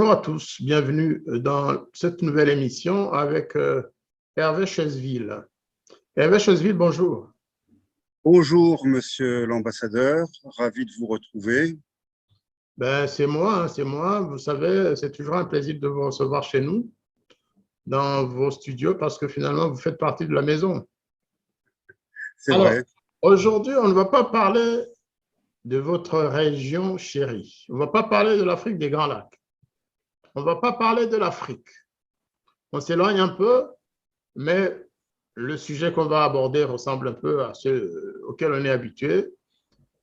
Bonjour à tous, bienvenue dans cette nouvelle émission avec Hervé Chesville. Hervé Chesville, bonjour. Bonjour, monsieur l'ambassadeur, ravi de vous retrouver. C'est moi, c'est moi. Vous savez, c'est toujours un plaisir de vous recevoir chez nous, dans vos studios, parce que finalement, vous faites partie de la maison. C'est Alors, vrai. aujourd'hui, on ne va pas parler de votre région chérie. On ne va pas parler de l'Afrique des Grands Lacs. On ne va pas parler de l'Afrique. On s'éloigne un peu, mais le sujet qu'on va aborder ressemble un peu à ceux auxquels on est habitué.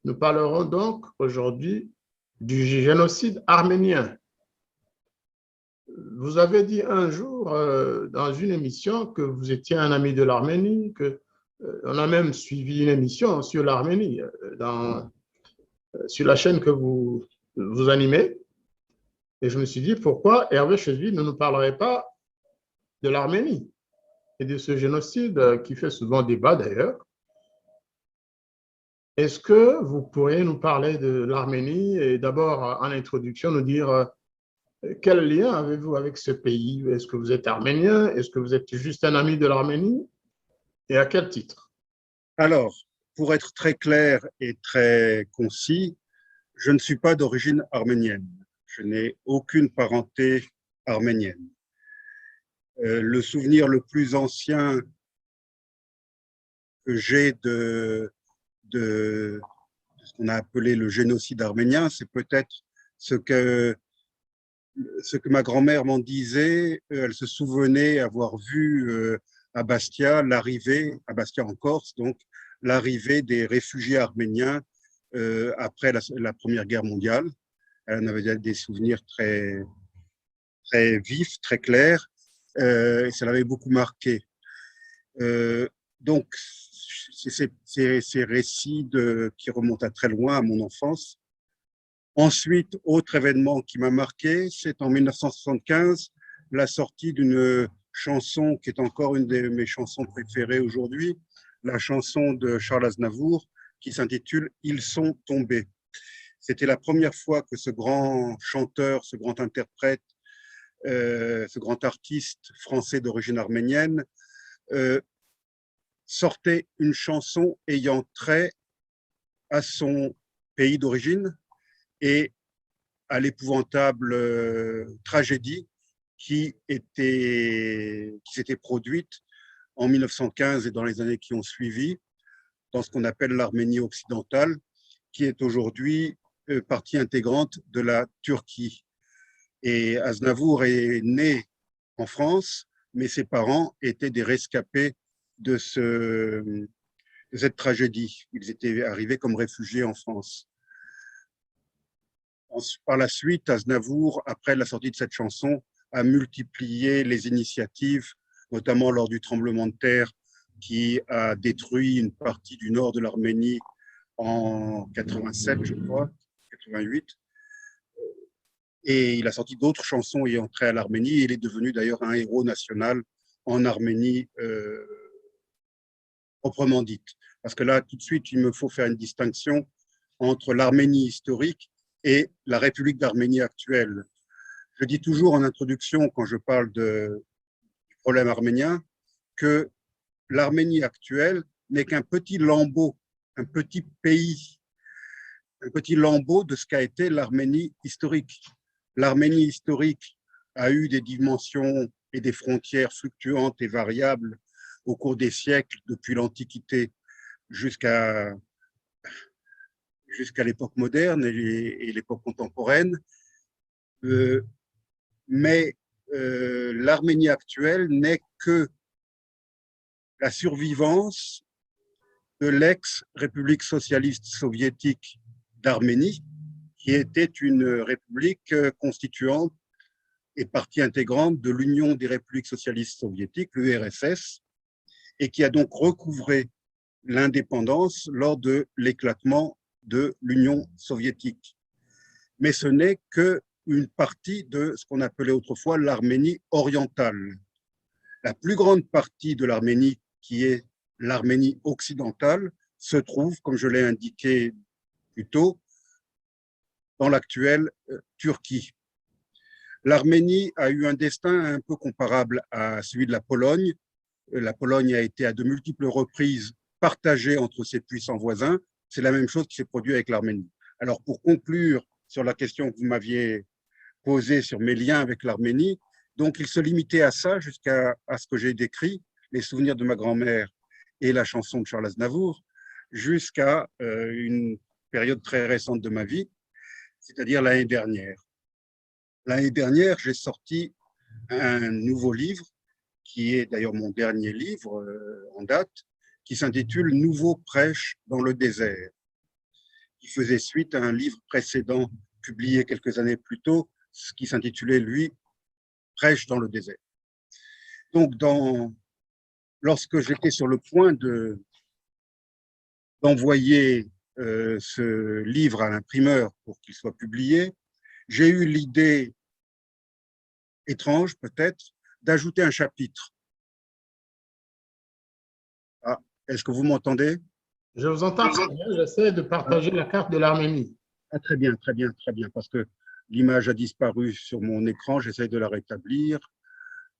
Nous parlerons donc aujourd'hui du génocide arménien. Vous avez dit un jour dans une émission que vous étiez un ami de l'Arménie, on a même suivi une émission sur l'Arménie sur la chaîne que vous animez. Et je me suis dit, pourquoi Hervé Chesville ne nous parlerait pas de l'Arménie et de ce génocide qui fait souvent débat d'ailleurs. Est-ce que vous pourriez nous parler de l'Arménie et d'abord, en introduction, nous dire quel lien avez-vous avec ce pays? Est-ce que vous êtes arménien? Est-ce que vous êtes juste un ami de l'Arménie? Et à quel titre? Alors, pour être très clair et très concis, je ne suis pas d'origine arménienne. Je n'ai aucune parenté arménienne. Le souvenir le plus ancien que j'ai de ce qu'on a appelé le génocide arménien, c'est peut-être ce que ma grand-mère m'en disait. Elle se souvenait avoir vu à Bastia à Bastia en Corse, donc l'arrivée des réfugiés arméniens après la Première Guerre mondiale. Elle en avait des souvenirs très, très vifs, très clairs, et ça l'avait beaucoup marqué. Donc, ces récits qui remontent à très loin, à mon enfance. Ensuite, autre événement qui m'a marqué, c'est en 1975, la sortie d'une chanson qui est encore une de mes chansons préférées aujourd'hui, la chanson de Charles Aznavour, qui s'intitule « Ils sont tombés ». C'était la première fois que ce grand chanteur, ce grand interprète, ce grand artiste français d'origine arménienne sortait une chanson ayant trait à son pays d'origine et à l'épouvantable tragédie qui s'était produite en 1915 et dans les années qui ont suivi dans ce qu'on appelle l'Arménie occidentale, qui est aujourd'hui partie intégrante de la Turquie. Et Aznavour est né en France, mais ses parents étaient des rescapés de cette tragédie. Ils étaient arrivés comme réfugiés en France. Par la suite, Aznavour, après la sortie de cette chanson, a multiplié les initiatives, notamment lors du tremblement de terre qui a détruit une partie du nord de l'Arménie en 87, je crois, 88. Et il a sorti d'autres chansons ayant trait à l'Arménie. Il est devenu d'ailleurs un héros national en Arménie proprement dite. Parce que là, tout de suite, il me faut faire une distinction entre l'Arménie historique et la République d'Arménie actuelle. Je dis toujours en introduction, quand je parle du problème arménien, que l'Arménie actuelle n'est qu'un petit lambeau, un petit pays, un petit lambeau de ce qu'a été l'Arménie historique. L'Arménie historique a eu des dimensions et des frontières fluctuantes et variables au cours des siècles, depuis l'Antiquité jusqu'à l'époque moderne et l'époque contemporaine. Mais l'Arménie actuelle n'est que la survivance de l'ex-république socialiste soviétique d'Arménie, qui était une république constituante et partie intégrante de l'Union des républiques socialistes soviétiques, l'URSS, et qui a donc recouvré l'indépendance lors de l'éclatement de l'Union soviétique. Mais ce n'est qu'une partie de ce qu'on appelait autrefois l'Arménie orientale. La plus grande partie de l'Arménie, qui est l'Arménie occidentale, se trouve, comme je l'ai indiqué plus tôt, dans l'actuelle Turquie. L'Arménie a eu un destin un peu comparable à celui de la Pologne. La Pologne a été à de multiples reprises partagée entre ses puissants voisins. C'est la même chose qui s'est produite avec l'Arménie. Alors, pour conclure sur la question que vous m'aviez posée sur mes liens avec l'Arménie, donc il se limitait à ça jusqu'à ce que j'ai décrit, les souvenirs de ma grand-mère et la chanson de Charles Aznavour, jusqu'à une période très récente de ma vie, c'est-à-dire l'année dernière. L'année dernière, j'ai sorti un nouveau livre, qui est d'ailleurs mon dernier livre en date, qui s'intitule « Nouveau prêche dans le désert », qui faisait suite à un livre précédent publié quelques années plus tôt, qui s'intitulait, lui, « Prêche dans le désert ». Donc, lorsque j'étais sur le point d'envoyer ce livre à l'imprimeur pour qu'il soit publié, j'ai eu l'idée étrange peut-être d'ajouter un chapitre. Ah, est-ce que vous m'entendez? Je vous entends très bien. J'essaie de partager la carte de l'Arménie. Ah, très bien, très bien, très bien, parce que l'image a disparu sur mon écran, j'essaie de la rétablir.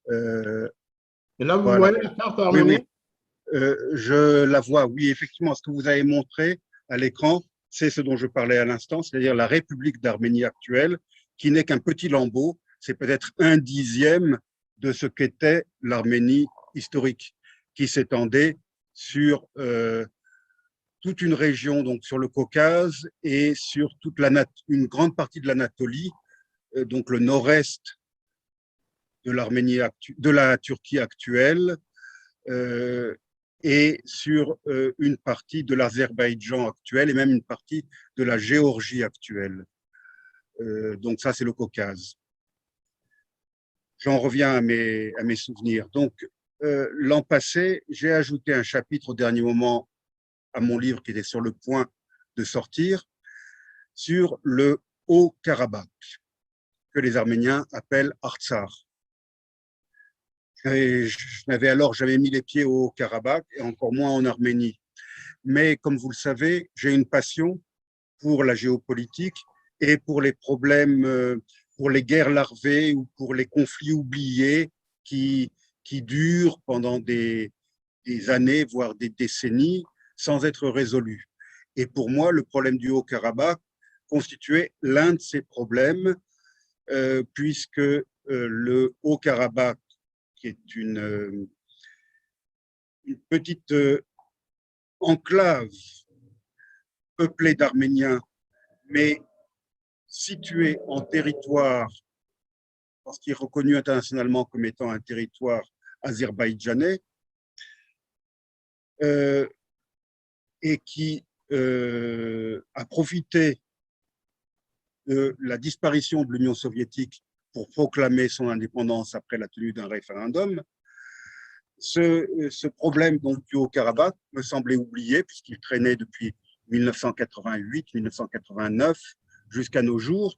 Et là, vous Voilà. voyez la carte Oui, arménienne? oui, je la vois, oui, effectivement, ce que vous avez montré à l'écran, c'est ce dont je parlais à l'instant, c'est-à-dire la République d'Arménie actuelle, qui n'est qu'un petit lambeau, c'est peut-être 1/10 de ce qu'était l'Arménie historique, qui s'étendait sur toute une région, donc sur le Caucase et sur une grande partie de l'Anatolie, donc le nord-est de de la Turquie actuelle, et sur une partie de l'Azerbaïdjan actuel et même une partie de la Géorgie actuelle. Donc ça, c'est le Caucase. J'en reviens à mes souvenirs. Donc, l'an passé, j'ai ajouté un chapitre au dernier moment à mon livre qui était sur le point de sortir, sur le Haut-Karabakh, que les Arméniens appellent Artsakh. Et je n'avais alors jamais mis les pieds au Haut-Karabakh et encore moins en Arménie. Mais comme vous le savez, j'ai une passion pour la géopolitique et pour les problèmes, pour les guerres larvées ou pour les conflits oubliés qui durent pendant des années, voire des décennies, sans être résolus. Et pour moi, le problème du Haut-Karabakh constituait l'un de ces problèmes, puisque le Haut-Karabakh, qui est une petite enclave peuplée d'Arméniens, mais située en territoire, parce qu'il est reconnu internationalement comme étant un territoire azerbaïdjanais, et qui a profité de la disparition de l'Union soviétique pour proclamer son indépendance après la tenue d'un référendum. Ce problème donc, du Haut-Karabakh me semblait oublié puisqu'il traînait depuis 1988-1989 jusqu'à nos jours.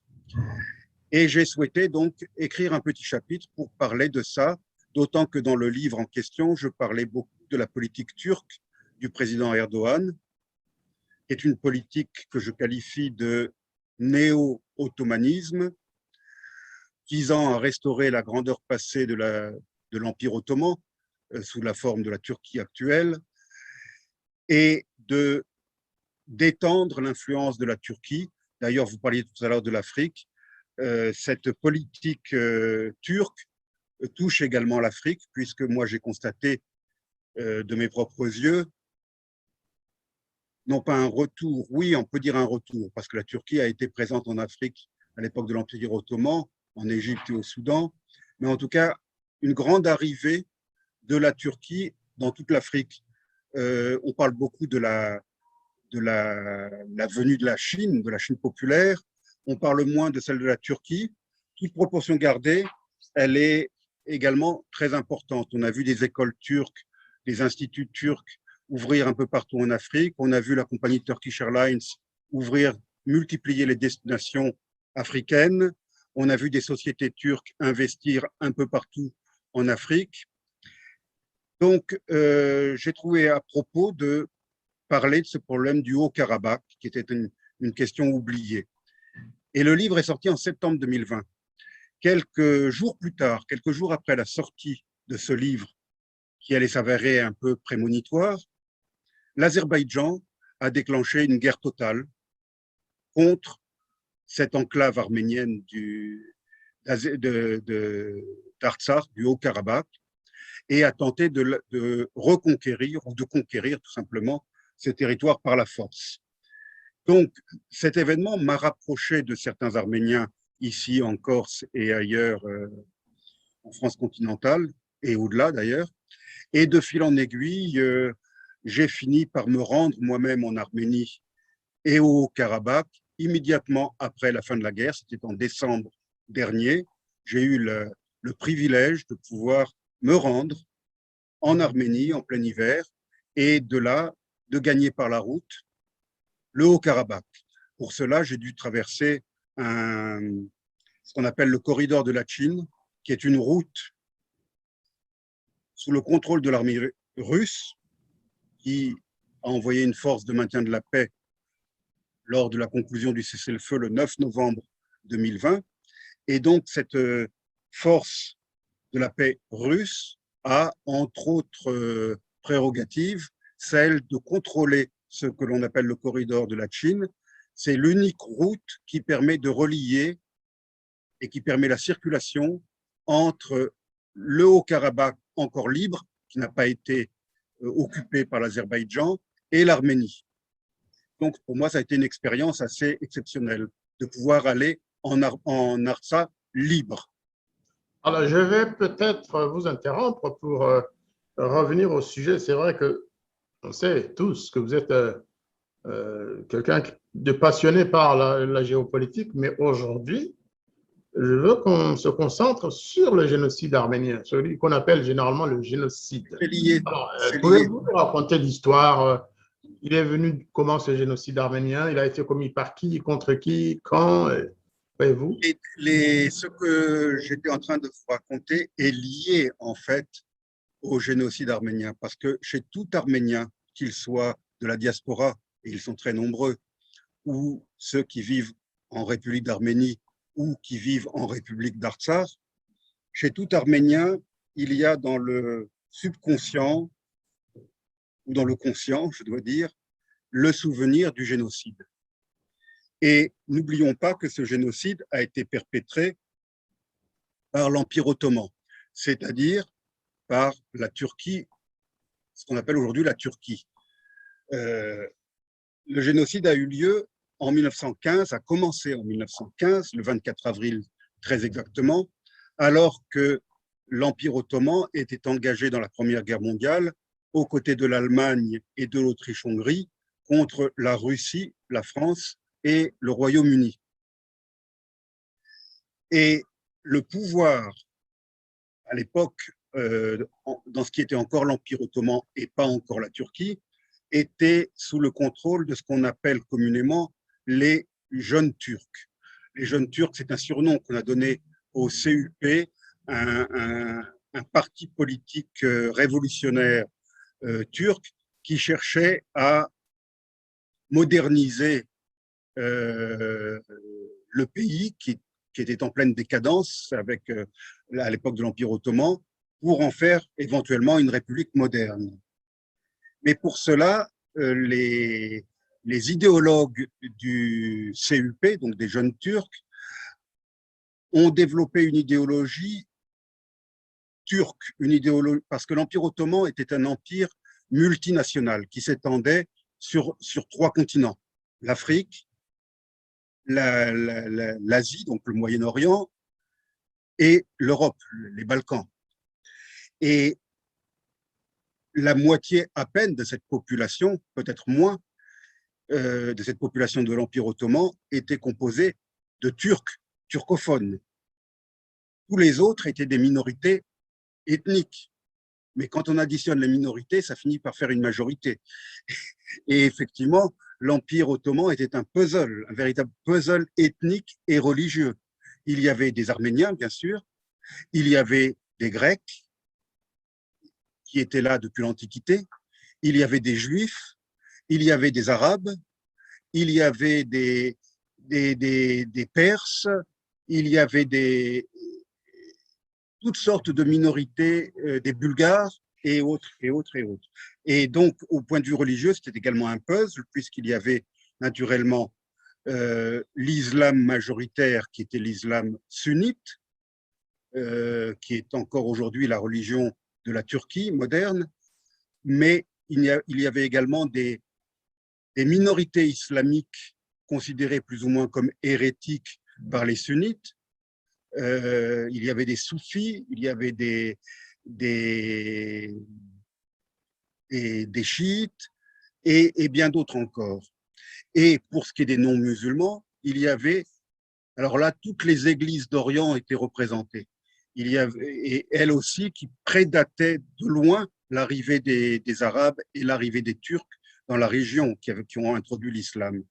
Et j'ai souhaité donc écrire un petit chapitre pour parler de ça, d'autant que dans le livre en question, je parlais beaucoup de la politique turque du président Erdogan, qui est une politique que je qualifie de néo-ottomanisme, visant à restaurer la grandeur passée de l'Empire ottoman sous la forme de la Turquie actuelle et d'étendre l'influence de la Turquie. D'ailleurs, vous parliez tout à l'heure de l'Afrique. Cette politique turque touche également l'Afrique, puisque moi j'ai constaté de mes propres yeux, non pas un retour, oui, on peut dire un retour, parce que la Turquie a été présente en Afrique à l'époque de l'Empire ottoman, en Égypte et au Soudan, mais en tout cas, une grande arrivée de la Turquie dans toute l'Afrique. On parle beaucoup de la venue de la Chine populaire, on parle moins de celle de la Turquie. Toute proportion gardée, elle est également très importante. On a vu des écoles turques, des instituts turcs ouvrir un peu partout en Afrique. On a vu la compagnie Turkish Airlines multiplier les destinations africaines. On a vu des sociétés turques investir un peu partout en Afrique. Donc, j'ai trouvé à propos de parler de ce problème du Haut-Karabakh, qui était une question oubliée. Et le livre est sorti en septembre 2020. quelques jours plus tard, quelques jours après la sortie de ce livre, qui allait s'avérer un peu prémonitoire, l'Azerbaïdjan a déclenché une guerre totale contre cette enclave arménienne d'Artsakh, du Haut-Karabakh, et a tenté de reconquérir ou de conquérir tout simplement ce territoire par la force. Donc, cet événement m'a rapproché de certains Arméniens ici en Corse et ailleurs en France continentale et au-delà d'ailleurs. Et de fil en aiguille, j'ai fini par me rendre moi-même en Arménie et au Haut-Karabakh immédiatement après la fin de la guerre. C'était en décembre dernier. J'ai eu le privilège de pouvoir me rendre en Arménie en plein hiver et de là, de gagner par la route le Haut-Karabakh. Pour cela, j'ai dû traverser ce qu'on appelle le corridor de Latchine, qui est une route sous le contrôle de l'armée russe, qui a envoyé une force de maintien de la paix lors de la conclusion du cessez-le-feu le 9 novembre 2020. Et donc, cette force de la paix russe a, entre autres prérogatives, celle de contrôler ce que l'on appelle le corridor de Latchine. C'est l'unique route qui permet de relier et qui permet la circulation entre le Haut-Karabakh encore libre, qui n'a pas été occupé par l'Azerbaïdjan, et l'Arménie. Donc, pour moi, ça a été une expérience assez exceptionnelle de pouvoir aller en Artsakh libre. Alors, je vais peut-être vous interrompre pour revenir au sujet. C'est vrai que on sait tous que vous êtes quelqu'un de passionné par la géopolitique, mais aujourd'hui, je veux qu'on se concentre sur le génocide arménien, celui qu'on appelle généralement le génocide. C'est lié. Alors, pouvez-vous nous raconter l'histoire? Il est venu comment ce génocide arménien? Il a été commis par qui, contre qui, quand? Voyez-vous? Ce que j'étais en train de vous raconter est lié en fait au génocide arménien, parce que chez tout Arménien, qu'il soit de la diaspora, et ils sont très nombreux, ou ceux qui vivent en République d'Arménie ou qui vivent en République d'Artsakh, chez tout Arménien, il y a dans le subconscient, ou dans le conscient, je dois dire, le souvenir du génocide. Et n'oublions pas que ce génocide a été perpétré par l'Empire ottoman, c'est-à-dire par la Turquie, ce qu'on appelle aujourd'hui la Turquie. Le génocide a eu lieu en 1915, a commencé en 1915, le 24 avril très exactement, alors que l'Empire ottoman était engagé dans la Première Guerre mondiale aux côtés de l'Allemagne et de l'Autriche-Hongrie contre la Russie, la France et le Royaume-Uni. Et le pouvoir, à l'époque, dans ce qui était encore l'Empire ottoman et pas encore la Turquie, était sous le contrôle de ce qu'on appelle communément les jeunes Turcs. Les jeunes Turcs, c'est un surnom qu'on a donné au CUP, un parti politique révolutionnaire turc qui cherchait à moderniser le pays qui était en pleine décadence avec, à l'époque de l'Empire ottoman, pour en faire éventuellement une république moderne. Mais pour cela, les idéologues du CUP, donc des jeunes Turcs, ont développé une idéologie turque, parce que l'Empire ottoman était un empire multinational qui s'étendait sur 3 continents, l'Afrique, l'Asie, donc le Moyen-Orient, et l'Europe, les Balkans. Et la moitié à peine de cette population, peut-être moins, de cette population de l'Empire ottoman était composée de Turcs, turcophones. Tous les autres étaient des minorités ethniques. Mais quand on additionne les minorités, ça finit par faire une majorité. Et effectivement, l'Empire ottoman était un puzzle, un véritable puzzle ethnique et religieux. Il y avait des Arméniens, bien sûr, il y avait des Grecs qui étaient là depuis l'Antiquité, il y avait des Juifs, il y avait des Arabes, il y avait des Perses, il y avait des toutes sortes de minorités, des Bulgares et autres, et autres, et autres. Et donc, au point de vue religieux, c'était également un puzzle, puisqu'il y avait naturellement l'islam majoritaire, qui était l'islam sunnite, qui est encore aujourd'hui la religion de la Turquie moderne, mais il y avait également des minorités islamiques considérées plus ou moins comme hérétiques par les sunnites. Il y avait des soufis, il y avait des chiites et bien d'autres encore. Et pour ce qui est des non-musulmans, il y avait, alors là, toutes les églises d'Orient étaient représentées. Il y avait, et elles aussi, qui prédataient de loin l'arrivée des Arabes et l'arrivée des Turcs dans la région, qui ont introduit l'islam.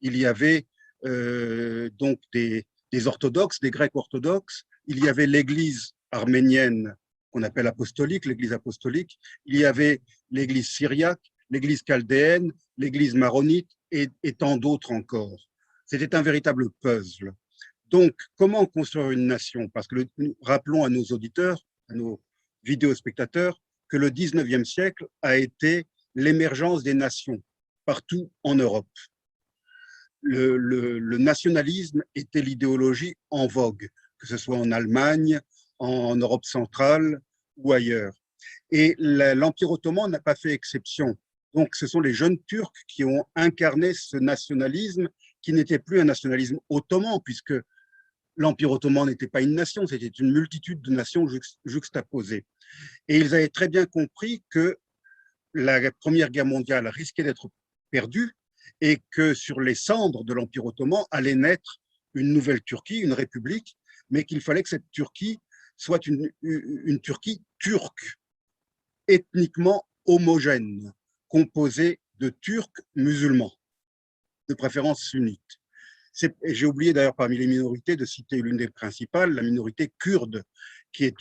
Il y avait donc des orthodoxes, des Grecs orthodoxes. Il y avait l'église arménienne qu'on appelle apostolique, l'église apostolique. Il y avait l'église syriaque, l'église chaldéenne, l'église maronite et tant d'autres encore. C'était un véritable puzzle. Donc, comment construire une nation? Parce que rappelons à nos auditeurs, à nos vidéospectateurs, que le 19e siècle a été l'émergence des nations partout en Europe. Le nationalisme était l'idéologie en vogue, que ce soit en Allemagne, en Europe centrale ou ailleurs. Et l'Empire ottoman n'a pas fait exception. Donc, ce sont les jeunes Turcs qui ont incarné ce nationalisme qui n'était plus un nationalisme ottoman, puisque l'Empire ottoman n'était pas une nation, c'était une multitude de nations juxtaposées. Et ils avaient très bien compris que la Première Guerre mondiale risquait d'être perdue et que sur les cendres de l'Empire ottoman allait naître une nouvelle Turquie, une république, mais qu'il fallait que cette Turquie soit une Turquie turque, ethniquement homogène, composée de Turcs musulmans, de préférence sunnites. J'ai oublié d'ailleurs parmi les minorités de citer l'une des principales, la minorité kurde, qui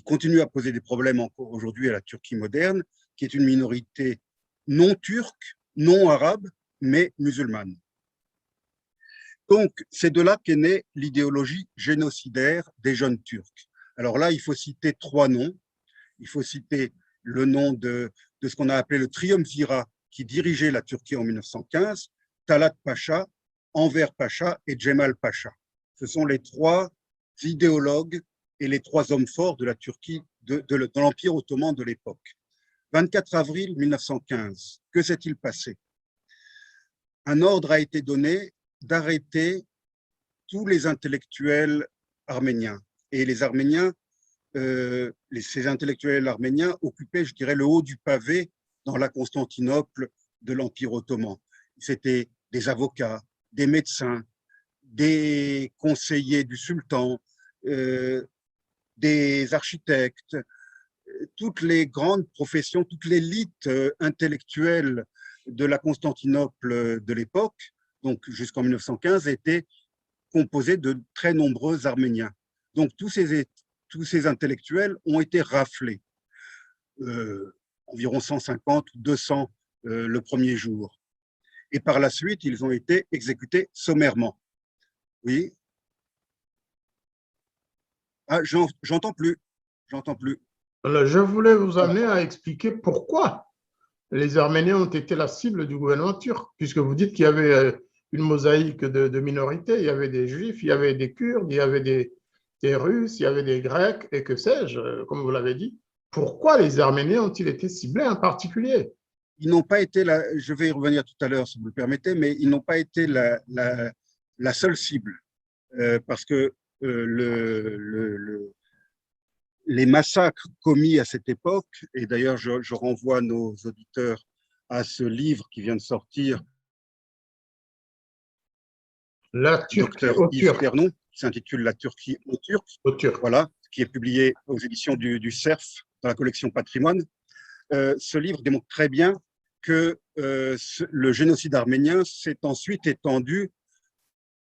continue à poser des problèmes encore aujourd'hui à la Turquie moderne, qui est une minorité non turque, non arabe, mais musulmane. Donc, c'est de là qu'est née l'idéologie génocidaire des jeunes Turcs. Alors là, il faut citer 3 noms. Il faut citer le nom de ce qu'on a appelé le triumvirat qui dirigeait la Turquie en 1915, Talat Pacha, Enver Pacha et Cemal Pacha. Ce sont les 3 idéologues et les 3 hommes forts de la Turquie, de l'Empire ottoman de l'époque. 24 avril 1915, que s'est-il passé? Un ordre a été donné d'arrêter tous les intellectuels arméniens. Et les Arméniens, ces intellectuels arméniens occupaient, je dirais, le haut du pavé dans la Constantinople de l'Empire ottoman. C'était des avocats, des médecins, des conseillers du sultan, des architectes, toutes les grandes professions, toute l'élite intellectuelle de la Constantinople de l'époque, donc jusqu'en 1915, était composée de très nombreux Arméniens. Donc tous ces intellectuels ont été raflés, environ 150 ou 200 le premier jour. Et par la suite, ils ont été exécutés sommairement. Oui. Ah, j'entends plus. J'entends plus. Alors, je voulais vous amener à expliquer pourquoi les Arméniens ont été la cible du gouvernement turc, puisque vous dites qu'il y avait une mosaïque de minorités. Il y avait des Juifs, il y avait des Kurdes, il y avait des Russes, il y avait des Grecs, et que sais-je, comme vous l'avez dit. Pourquoi les Arméniens ont-ils été ciblés en particulier? Ils n'ont pas été, je vais y revenir tout à l'heure si vous le permettez, mais ils n'ont pas été la seule cible, parce que les massacres commis à cette époque, et d'ailleurs je renvoie nos auditeurs à ce livre qui vient de sortir, La Turquie docteur aux Yves Turcs. Ternon, qui s'intitule La Turquie aux Turcs, voilà, qui est publié aux éditions du CERF dans la collection Patrimoine. Ce livre démontre très bien que le génocide arménien s'est ensuite étendu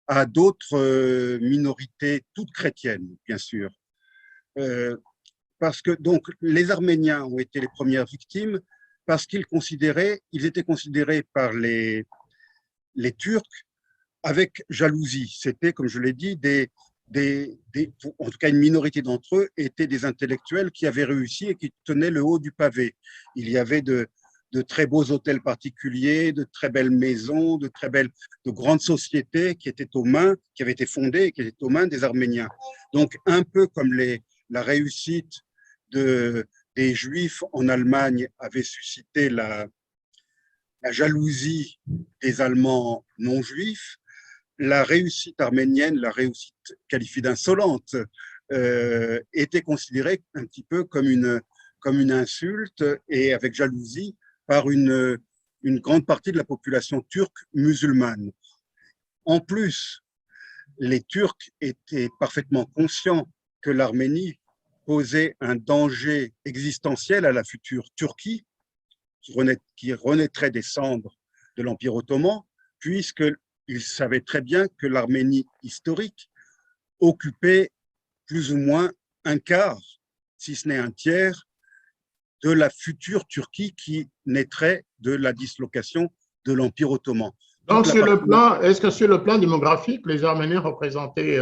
à d'autres minorités, toutes chrétiennes, bien sûr. Parce que donc les Arméniens ont été les premières victimes parce ils étaient considérés par les Turcs avec jalousie. C'était, comme je l'ai dit, des en tout cas une minorité d'entre eux, étaient des intellectuels qui avaient réussi et qui tenaient le haut du pavé. Il y avait de très beaux hôtels particuliers, de très belles maisons, de grandes sociétés qui avaient été fondées et qui étaient aux mains des Arméniens. Donc, un peu comme la réussite des Juifs en Allemagne avait suscité la jalousie des Allemands non-juifs, la réussite arménienne, la réussite qualifiée d'insolente, était considérée un petit peu comme une insulte et avec jalousie par une grande partie de la population turque musulmane. En plus, les Turcs étaient parfaitement conscients que l'Arménie posait un danger existentiel à la future Turquie, qui renaîtrait des cendres de l'Empire ottoman, puisqu'ils savaient très bien que l'Arménie historique occupait plus ou moins un quart, si ce n'est un tiers, de la future Turquie qui naîtrait de la dislocation de l'Empire ottoman. Donc, est-ce que sur le plan démographique, les Arméniens représentaient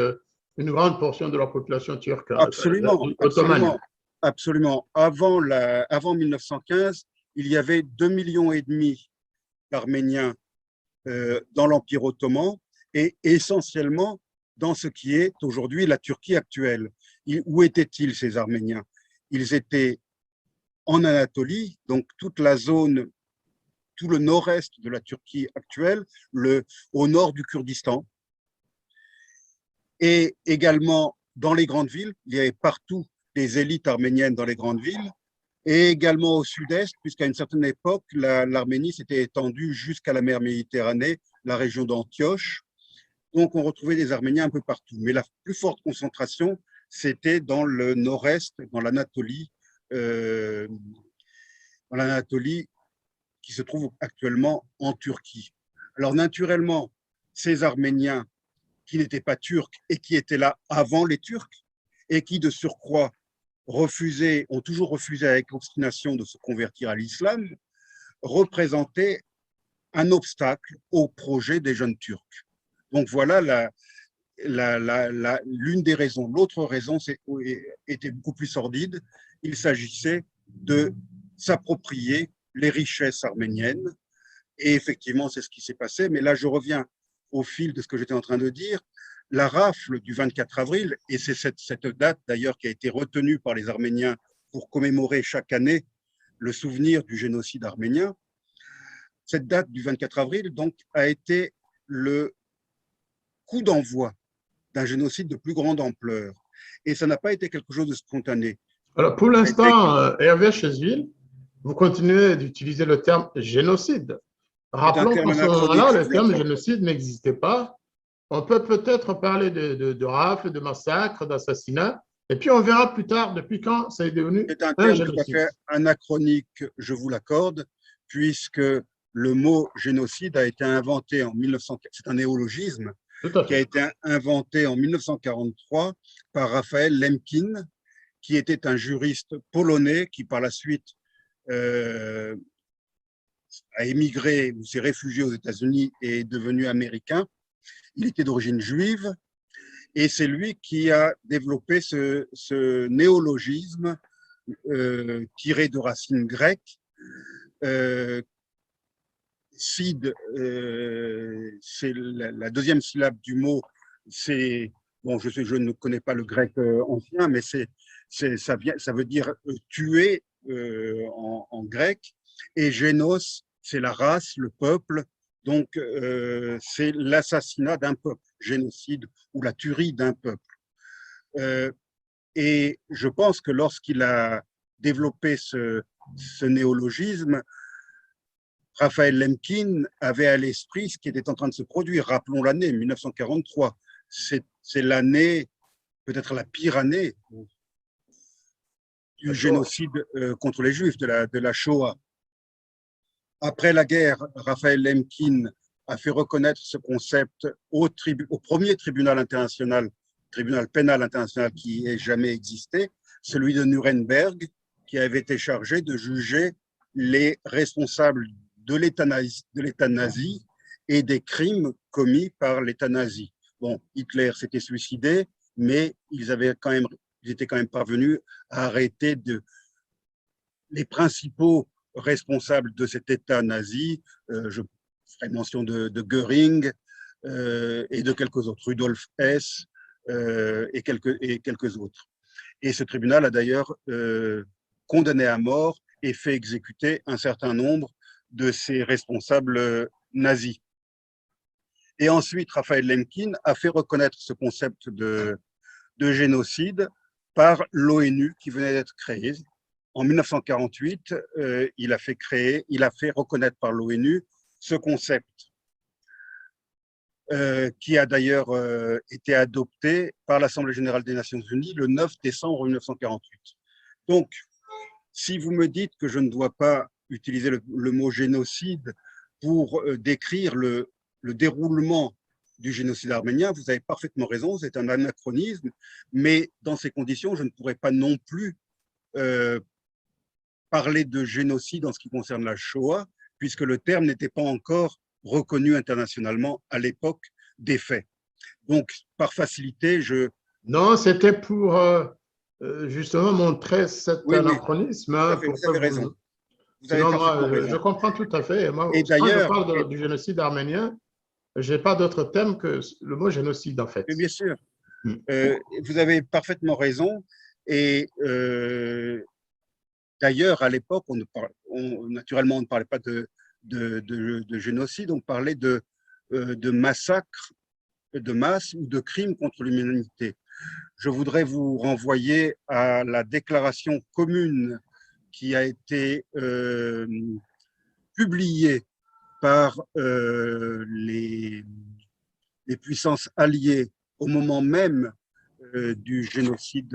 une grande portion de la population turque ottomane? Absolument. Avant 1915, il y avait 2,5 millions d'Arméniens dans l'Empire ottoman et essentiellement dans ce qui est aujourd'hui la Turquie actuelle. Où étaient-ils, ces Arméniens? Ils étaient en Anatolie, donc toute la zone, tout le nord-est de la Turquie actuelle, au nord du Kurdistan, et également dans les grandes villes. Il y avait partout des élites arméniennes dans les grandes villes, et également au sud-est, puisqu'à une certaine époque, l'Arménie s'était étendue jusqu'à la mer Méditerranée, la région d'Antioche. Donc, on retrouvait des Arméniens un peu partout. Mais la plus forte concentration, c'était dans le nord-est, dans l'Anatolie qui se trouve actuellement en Turquie. Alors, naturellement, ces Arméniens qui n'étaient pas turcs et qui étaient là avant les Turcs et qui, de surcroît, ont toujours refusé avec obstination de se convertir à l'islam, représentaient un obstacle au projet des jeunes Turcs. Donc voilà l'une des raisons. L'autre raison était beaucoup plus sordide. Il s'agissait de s'approprier les richesses arméniennes. Et effectivement, c'est ce qui s'est passé. Mais là, je reviens au fil de ce que j'étais en train de dire. La rafle du 24 avril, et c'est cette date d'ailleurs qui a été retenue par les Arméniens pour commémorer chaque année le souvenir du génocide arménien, cette date du 24 avril donc, a été le coup d'envoi d'un génocide de plus grande ampleur. Et ça n'a pas été quelque chose de spontané. Alors, pour l'instant, Hervé Chesville, vous continuez d'utiliser le terme génocide. Rappelons qu'en ce moment-là, le terme génocide n'existait pas. On peut peut-être parler de rafles, de massacres, d'assassinats, et puis on verra plus tard depuis quand ça est devenu un terme tout à fait anachronique, je vous l'accorde, puisque le mot génocide a été inventé en 1900, c'est un néologisme, qui a été inventé en 1943 par Raphaël Lemkin, qui était un juriste polonais qui par la suite a émigré ou s'est réfugié aux États-Unis et est devenu américain. Il était d'origine juive et c'est lui qui a développé ce néologisme tiré de racines grecques. Cide, c'est la deuxième syllabe du mot. Bon, je ne connais pas le grec ancien, mais ça veut dire tuer en grec. Et génos, c'est la race, le peuple. Donc, c'est l'assassinat d'un peuple, génocide ou la tuerie d'un peuple. Et je pense que lorsqu'il a développé ce néologisme, Raphaël Lemkin avait à l'esprit ce qui était en train de se produire. Rappelons l'année, 1943. C'est l'année, peut-être la pire année du génocide contre les Juifs, de la Shoah. Après la guerre, Raphaël Lemkin a fait reconnaître ce concept au premier tribunal international, tribunal pénal international qui ait jamais existé, celui de Nuremberg, qui avait été chargé de juger les responsables de l'État nazi et des crimes commis par l'État nazi. Bon, Hitler s'était suicidé, mais ils étaient quand même parvenus à arrêter les principaux responsables de cet État nazi. Je ferai mention de Göring et de quelques autres, Rudolf Hess et quelques autres. Et ce tribunal a d'ailleurs condamné à mort et fait exécuter un certain nombre de ces responsables nazis. Et ensuite, Raphaël Lemkin a fait reconnaître ce concept de génocide par l'ONU qui venait d'être créée. En 1948, il a fait reconnaître par l'ONU ce concept qui a d'ailleurs été adopté par l'Assemblée générale des Nations unies le 9 décembre 1948. Donc, si vous me dites que je ne dois pas utiliser le mot génocide pour décrire le déroulement du génocide arménien, vous avez parfaitement raison, c'est un anachronisme, mais dans ces conditions, je ne pourrais pas non plus parler de génocide en ce qui concerne la Shoah, puisque le terme n'était pas encore reconnu internationalement à l'époque des faits. Donc, par facilité, Non, c'était pour justement montrer cet anachronisme. Vous avez raison. Sinon, moi, je comprends tout à fait. Moi, et quand je parle du génocide arménien, je n'ai pas d'autre thème que le mot génocide, en fait. Bien sûr. Vous avez parfaitement raison. Et d'ailleurs, à l'époque, naturellement, on ne parlait pas de génocide, on parlait de massacres de masse ou de crimes contre l'humanité. Je voudrais vous renvoyer à la déclaration commune qui a été publiée par les puissances alliées au moment même du génocide,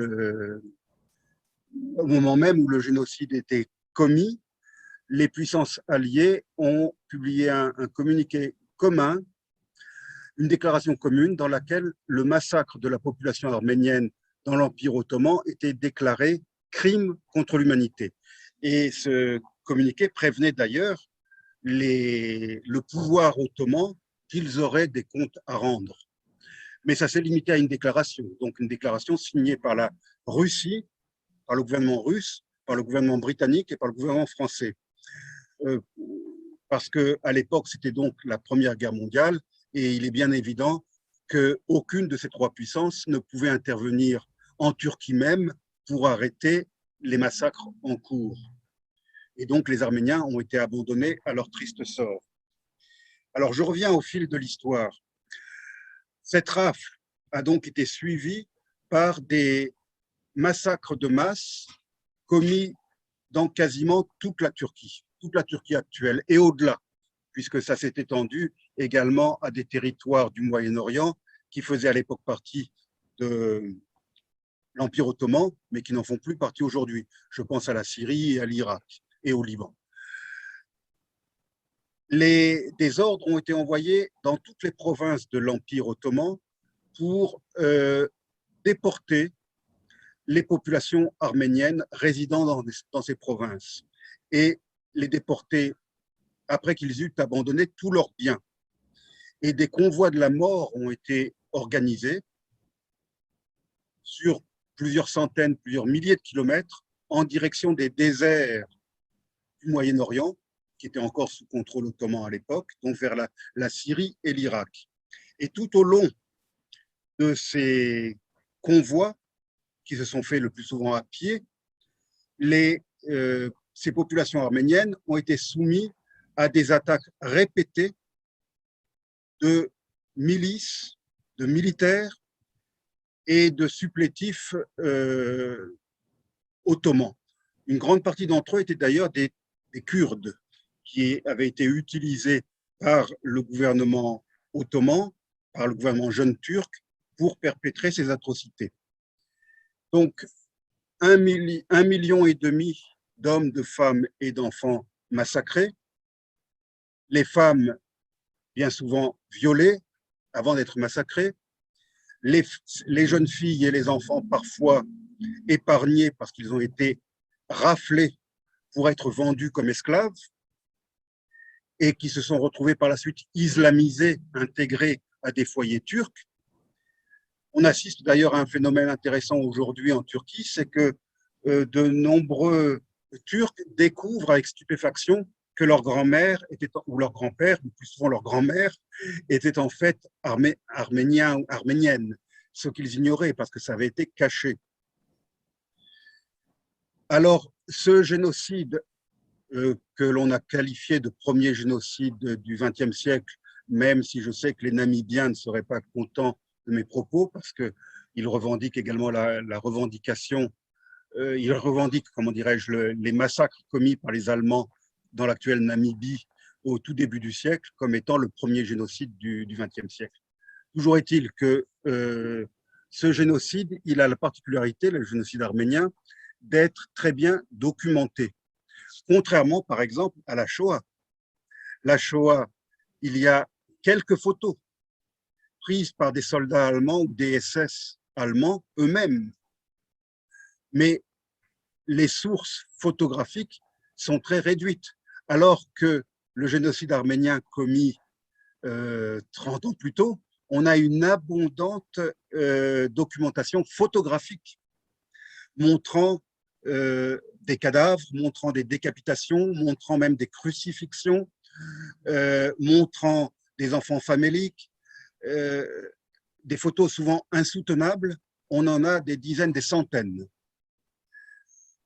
au moment même où le génocide était commis. Les puissances alliées ont publié un communiqué commun, une déclaration commune dans laquelle le massacre de la population arménienne dans l'Empire ottoman était déclaré crime contre l'humanité. Et ce communiqué prévenait d'ailleurs le pouvoir ottoman qu'ils auraient des comptes à rendre. Mais ça s'est limité à une déclaration, donc une déclaration signée par la Russie, par le gouvernement russe, par le gouvernement britannique et par le gouvernement français. Parce qu'à l'époque, c'était donc la Première Guerre mondiale, et il est bien évident qu'aucune de ces trois puissances ne pouvait intervenir en Turquie même pour arrêter les massacres en cours. Et donc, les Arméniens ont été abandonnés à leur triste sort. Alors, je reviens au fil de l'histoire. Cette rafle a donc été suivie par des massacres de masse commis dans quasiment toute la Turquie actuelle et au-delà, puisque ça s'est étendu également à des territoires du Moyen-Orient qui faisaient à l'époque partie de l'Empire ottoman, mais qui n'en font plus partie aujourd'hui. Je pense à la Syrie et à l'Irak et au Liban. Des ordres ont été envoyés dans toutes les provinces de l'Empire ottoman pour déporter les populations arméniennes résidant dans ces provinces et les déporter après qu'ils eurent abandonné tous leurs biens. Et des convois de la mort ont été organisés sur plusieurs centaines, plusieurs milliers de kilomètres en direction des déserts du Moyen-Orient, qui étaient encore sous contrôle ottoman à l'époque, donc vers la Syrie et l'Irak. Et tout au long de ces convois, qui se sont faits le plus souvent à pied, ces populations arméniennes ont été soumises à des attaques répétées de milices, de militaires et de supplétifs ottomans. Une grande partie d'entre eux étaient d'ailleurs des Kurdes qui avaient été utilisés par le gouvernement ottoman, par le gouvernement jeune turc, pour perpétrer ces atrocités. Donc, 1,5 million d'hommes, de femmes et d'enfants massacrés, les femmes bien souvent violées avant d'être massacrées, les jeunes filles et les enfants parfois épargnés parce qu'ils ont été raflés pour être vendus comme esclaves et qui se sont retrouvés par la suite islamisés, intégrés à des foyers turcs. On assiste d'ailleurs à un phénomène intéressant aujourd'hui en Turquie, c'est que de nombreux Turcs découvrent avec stupéfaction que leur grand-mère était, ou leur grand-père, ou plus souvent leur grand-mère, était en fait arménien ou arménienne, ce qu'ils ignoraient parce que ça avait été caché. Alors, ce génocide que l'on a qualifié de premier génocide du XXe siècle, même si je sais que les Namibiens ne seraient pas contents de mes propos, parce qu'ils revendiquent également la revendication, ils revendiquent, comment dirais-je, les massacres commis par les Allemands dans l'actuelle Namibie au tout début du siècle comme étant le premier génocide du XXe siècle. Toujours est-il que ce génocide, il a la particularité, le génocide arménien, d'être très bien documenté. Contrairement, par exemple, à la Shoah. La Shoah, il y a quelques photos prises par des soldats allemands ou des SS allemands eux-mêmes. Mais les sources photographiques sont très réduites, alors que le génocide arménien commis 30 ans plus tôt, on a une abondante documentation photographique montrant des cadavres, montrant des décapitations, montrant même des crucifixions, montrant des enfants faméliques, des photos souvent insoutenables. On en a des dizaines, des centaines.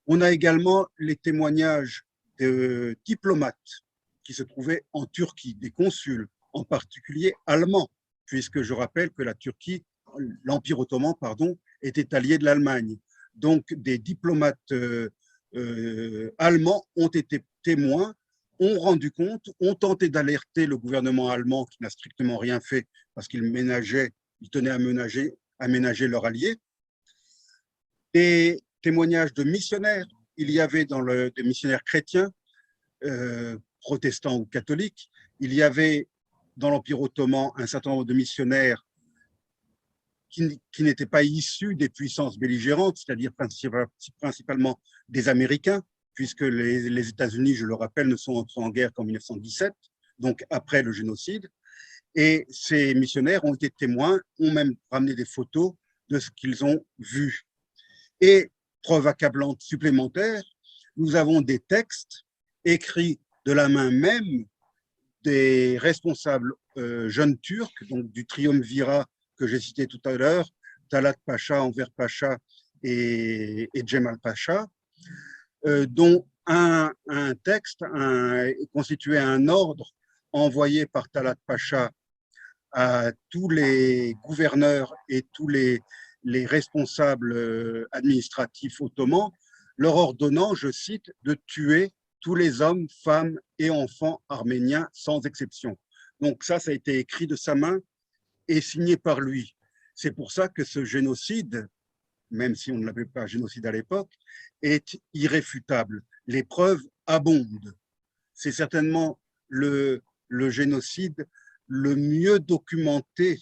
On a également les témoignages de diplomates qui se trouvaient en Turquie, des consuls, en particulier allemands, puisque je rappelle que la Turquie, l'Empire ottoman, pardon, était allié de l'Allemagne. Donc, des diplomates allemands ont été témoins, ont rendu compte, ont tenté d'alerter le gouvernement allemand qui n'a strictement rien fait parce qu'il tenait à ménager leur allié. Des témoignages de missionnaires. Il y avait des missionnaires chrétiens, protestants ou catholiques. Il y avait dans l'Empire ottoman un certain nombre de missionnaires qui n'étaient pas issus des puissances belligérantes, c'est-à-dire principalement des Américains, puisque les États-Unis, je le rappelle, ne sont entrés en guerre qu'en 1917, donc après le génocide. Et ces missionnaires ont été témoins, ont même ramené des photos de ce qu'ils ont vu. Et preuve accablante supplémentaire, nous avons des textes écrits de la main même des responsables jeunes turcs, donc du triumvirat que j'ai cité tout à l'heure, Talat Pacha, Enver Pacha et Djemal Pacha, dont un texte constituait un ordre envoyé par Talat Pacha à tous les gouverneurs et tous les responsables administratifs ottomans, leur ordonnant, je cite, de tuer tous les hommes, femmes et enfants arméniens sans exception. Donc ça a été écrit de sa main et signé par lui. C'est pour ça que ce génocide, même si on ne l'appelait pas génocide à l'époque, est irréfutable. Les preuves abondent. C'est certainement le génocide le mieux documenté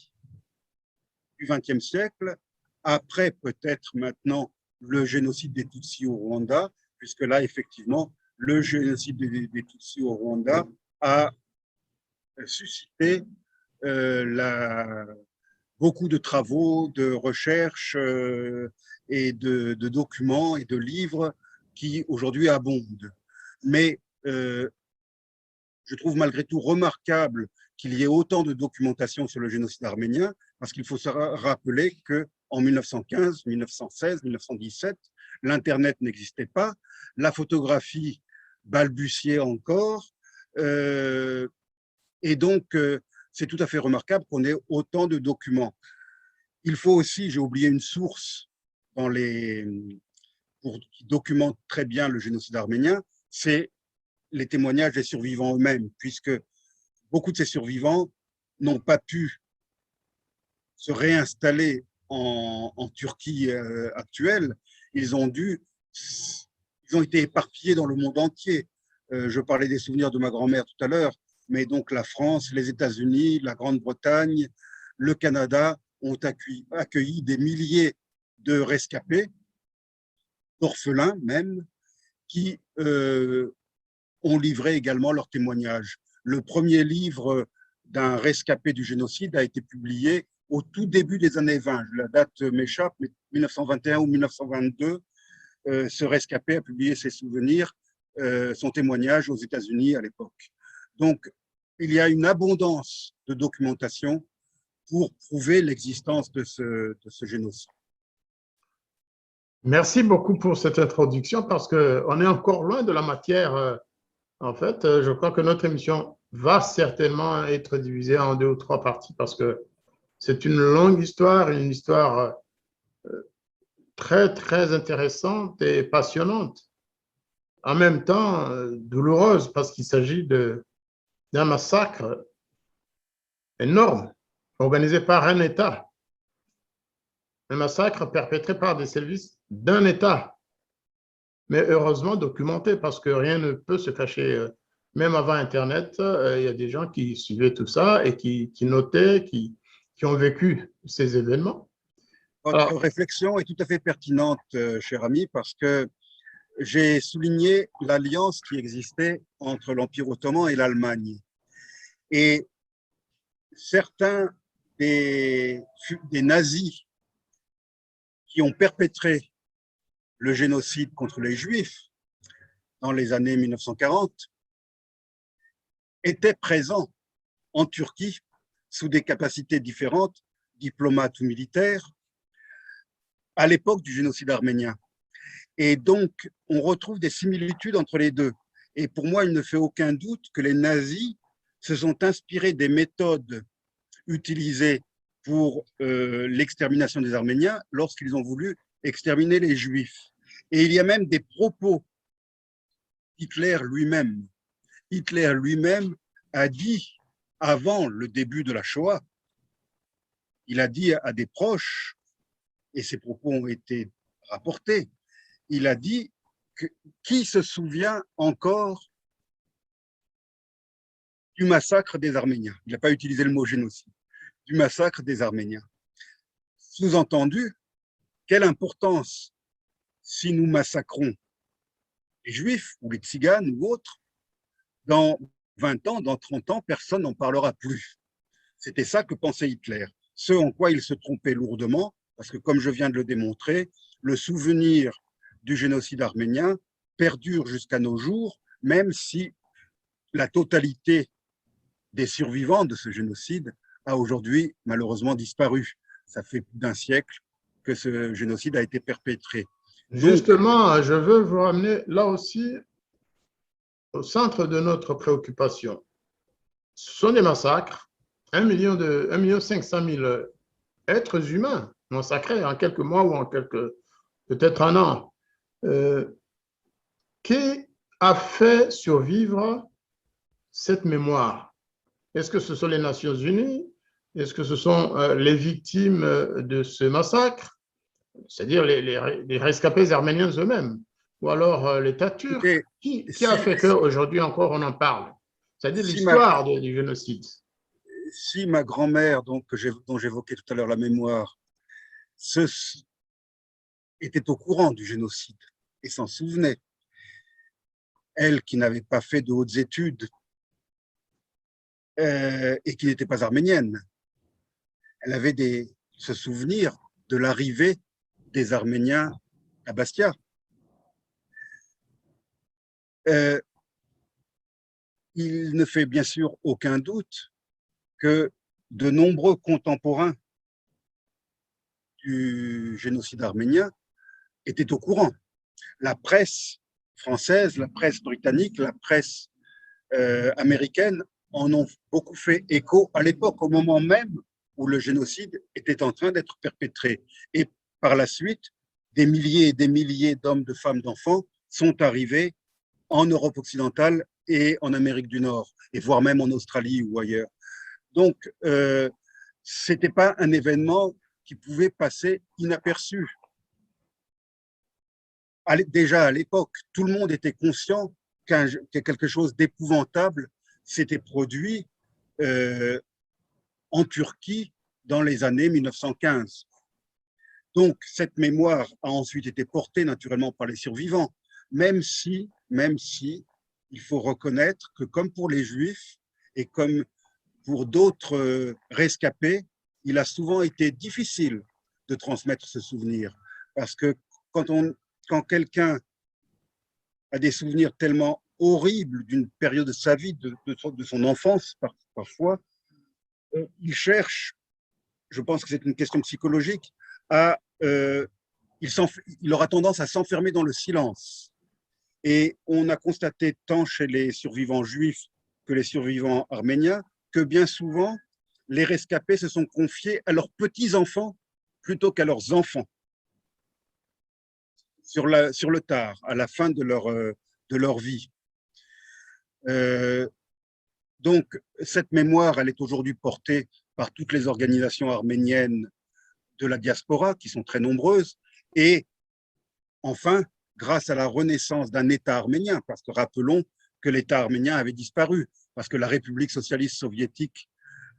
du XXe siècle, après peut-être maintenant le génocide des Tutsis au Rwanda, puisque là, effectivement, le génocide des Tutsis au Rwanda a suscité beaucoup de travaux, de recherches et de documents et de livres qui aujourd'hui abondent. Mais je trouve malgré tout remarquable qu'il y ait autant de documentation sur le génocide arménien, parce qu'il faut se rappeler qu'en 1915, 1916, 1917, l'Internet n'existait pas, la photographie balbutiait encore, et donc c'est tout à fait remarquable qu'on ait autant de documents. Il faut aussi, j'ai oublié une source qui documente très bien le génocide arménien, c'est les témoignages des survivants eux-mêmes, puisque beaucoup de ces survivants n'ont pas pu se réinstaller en Turquie actuelle. Ils ont été éparpillés dans le monde entier. Je parlais des souvenirs de ma grand-mère tout à l'heure, mais donc la France, les États-Unis, la Grande-Bretagne, le Canada ont accueilli des milliers de rescapés, d'orphelins même, qui ont livré également leurs témoignages. Le premier livre d'un rescapé du génocide a été publié au tout début des années 20. La date m'échappe, mais 1921 ou 1922, ce rescapé a publié ses souvenirs, son témoignage aux États-Unis à l'époque. Donc, il y a une abondance de documentation pour prouver l'existence de ce génocide. Merci beaucoup pour cette introduction parce qu'on est encore loin de la matière. En fait, je crois que notre émission va certainement être divisée en 2 ou 3 parties parce que c'est une longue histoire, une histoire très, très intéressante et passionnante. En même temps, douloureuse parce qu'il s'agit d'un massacre énorme organisé par un État. Un massacre perpétré par des services d'un État, mais heureusement documenté parce que rien ne peut se cacher. Même avant Internet, il y a des gens qui suivaient tout ça et qui notaient, qui ont vécu ces événements. Votre réflexion est tout à fait pertinente, cher ami, parce que j'ai souligné l'alliance qui existait entre l'Empire ottoman et l'Allemagne. Et certains des nazis qui ont perpétré le génocide contre les Juifs dans les années 1940 étaient présents en Turquie sous des capacités différentes, diplomates ou militaires, à l'époque du génocide arménien. Et donc, on retrouve des similitudes entre les deux. Et pour moi, il ne fait aucun doute que les nazis se sont inspirés des méthodes utilisées pour l'extermination des Arméniens lorsqu'ils ont voulu exterminer les Juifs. Et il y a même des propos Hitler lui-même. Hitler lui-même a dit, avant le début de la Shoah, il a dit à des proches, et ces propos ont été rapportés, il a dit que, qui se souvient encore du massacre des Arméniens? Il n'a pas utilisé le mot génocide, du massacre des Arméniens. Sous-entendu, quelle importance si nous massacrons les Juifs ou les Tziganes ou autres, dans 20 ans, dans 30 ans, personne n'en parlera plus. C'était ça que pensait Hitler. Ce en quoi il se trompait lourdement, parce que comme je viens de le démontrer, le souvenir du génocide arménien perdure jusqu'à nos jours, même si la totalité des survivants de ce génocide a aujourd'hui malheureusement disparu. Ça fait plus d'un siècle que ce génocide a été perpétré. Justement, je veux vous ramener là aussi au centre de notre préoccupation. Ce sont des massacres, 1,5 million êtres humains massacrés en quelques mois ou en peut-être un an. Qui a fait survivre cette mémoire? Est-ce que ce sont les Nations Unies? Est-ce que ce sont les victimes de ce massacre, c'est-à-dire les rescapés arméniens eux-mêmes? Ou alors l'État turc? Qui a fait qu'aujourd'hui encore on en parle? C'est-à-dire l'histoire du génocide. Si ma grand-mère, dont j'évoquais tout à l'heure la mémoire, était au courant du génocide et s'en souvenait, elle qui n'avait pas fait de hautes études et qui n'était pas arménienne, elle avait ce souvenir de l'arrivée des Arméniens à Bastia. Il ne fait bien sûr aucun doute que de nombreux contemporains du génocide arménien étaient au courant. La presse française, la presse britannique, la presse américaine en ont beaucoup fait écho à l'époque, au moment même où le génocide était en train d'être perpétré. Et par la suite, des milliers et des milliers d'hommes, de femmes, d'enfants sont arrivés en Europe occidentale et en Amérique du Nord, et voire même en Australie ou ailleurs. Donc, ce n'était pas un événement qui pouvait passer inaperçu. Déjà à l'époque, tout le monde était conscient que quelque chose d'épouvantable s'était produit en Turquie dans les années 1915. Donc, cette mémoire a ensuite été portée naturellement par les survivants, même si il faut reconnaître que comme pour les Juifs et comme pour d'autres rescapés, il a souvent été difficile de transmettre ce souvenir. Parce que quand quelqu'un a des souvenirs tellement horribles d'une période de sa vie, de son enfance parfois, il cherche, je pense que c'est une question psychologique, il aura tendance à s'enfermer dans le silence. Et on a constaté tant chez les survivants juifs que les survivants arméniens que bien souvent, les rescapés se sont confiés à leurs petits-enfants plutôt qu'à leurs enfants sur le tard, à la fin de leur vie. Donc, cette mémoire, elle est aujourd'hui portée par toutes les organisations arméniennes de la diaspora, qui sont très nombreuses, et enfin, grâce à la renaissance d'un État arménien, parce que rappelons que l'État arménien avait disparu, parce que la République socialiste soviétique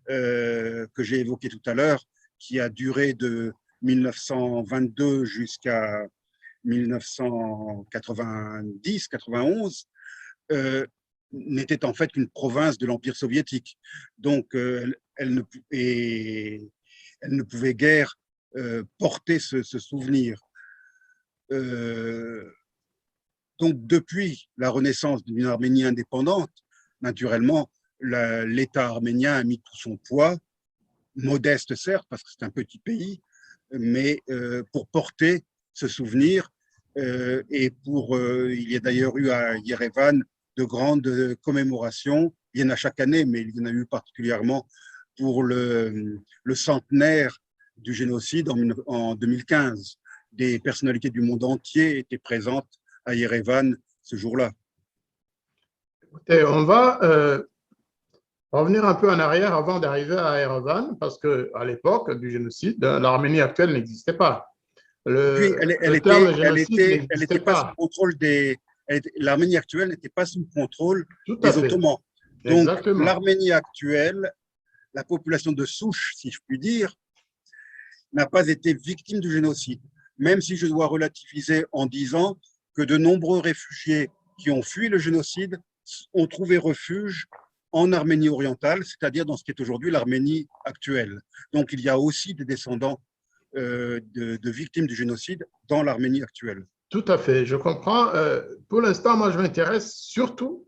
que j'ai évoquée tout à l'heure, qui a duré de 1922 jusqu'à 1990-91, n'était en fait qu'une province de l'Empire soviétique. Donc, elle ne pouvait guère porter ce souvenir. Donc, depuis la renaissance d'une Arménie indépendante, naturellement, l'État arménien a mis tout son poids, modeste certes, parce que c'est un petit pays, mais pour porter ce souvenir. Il y a d'ailleurs eu à Yerevan de grandes commémorations. Il y en a chaque année, mais il y en a eu particulièrement pour le centenaire du génocide en 2015. Des personnalités du monde entier étaient présentes à Yerevan ce jour-là. Écoutez, on va revenir un peu en arrière avant d'arriver à Yerevan, parce qu'à l'époque du génocide, l'Arménie actuelle n'existait pas. Le terme génocide n'existait pas. L'Arménie actuelle n'était pas sous contrôle Tout à des fait. Ottomans. Donc, Exactement. l'Arménie actuelle, la population de souche, si je puis dire, n'a pas été victime du génocide, même si je dois relativiser en disant que de nombreux réfugiés qui ont fui le génocide ont trouvé refuge en Arménie orientale, c'est-à-dire dans ce qui est aujourd'hui l'Arménie actuelle. Donc, il y a aussi des descendants de victimes du génocide dans l'Arménie actuelle. Tout à fait, je comprends. Pour l'instant, moi, je m'intéresse surtout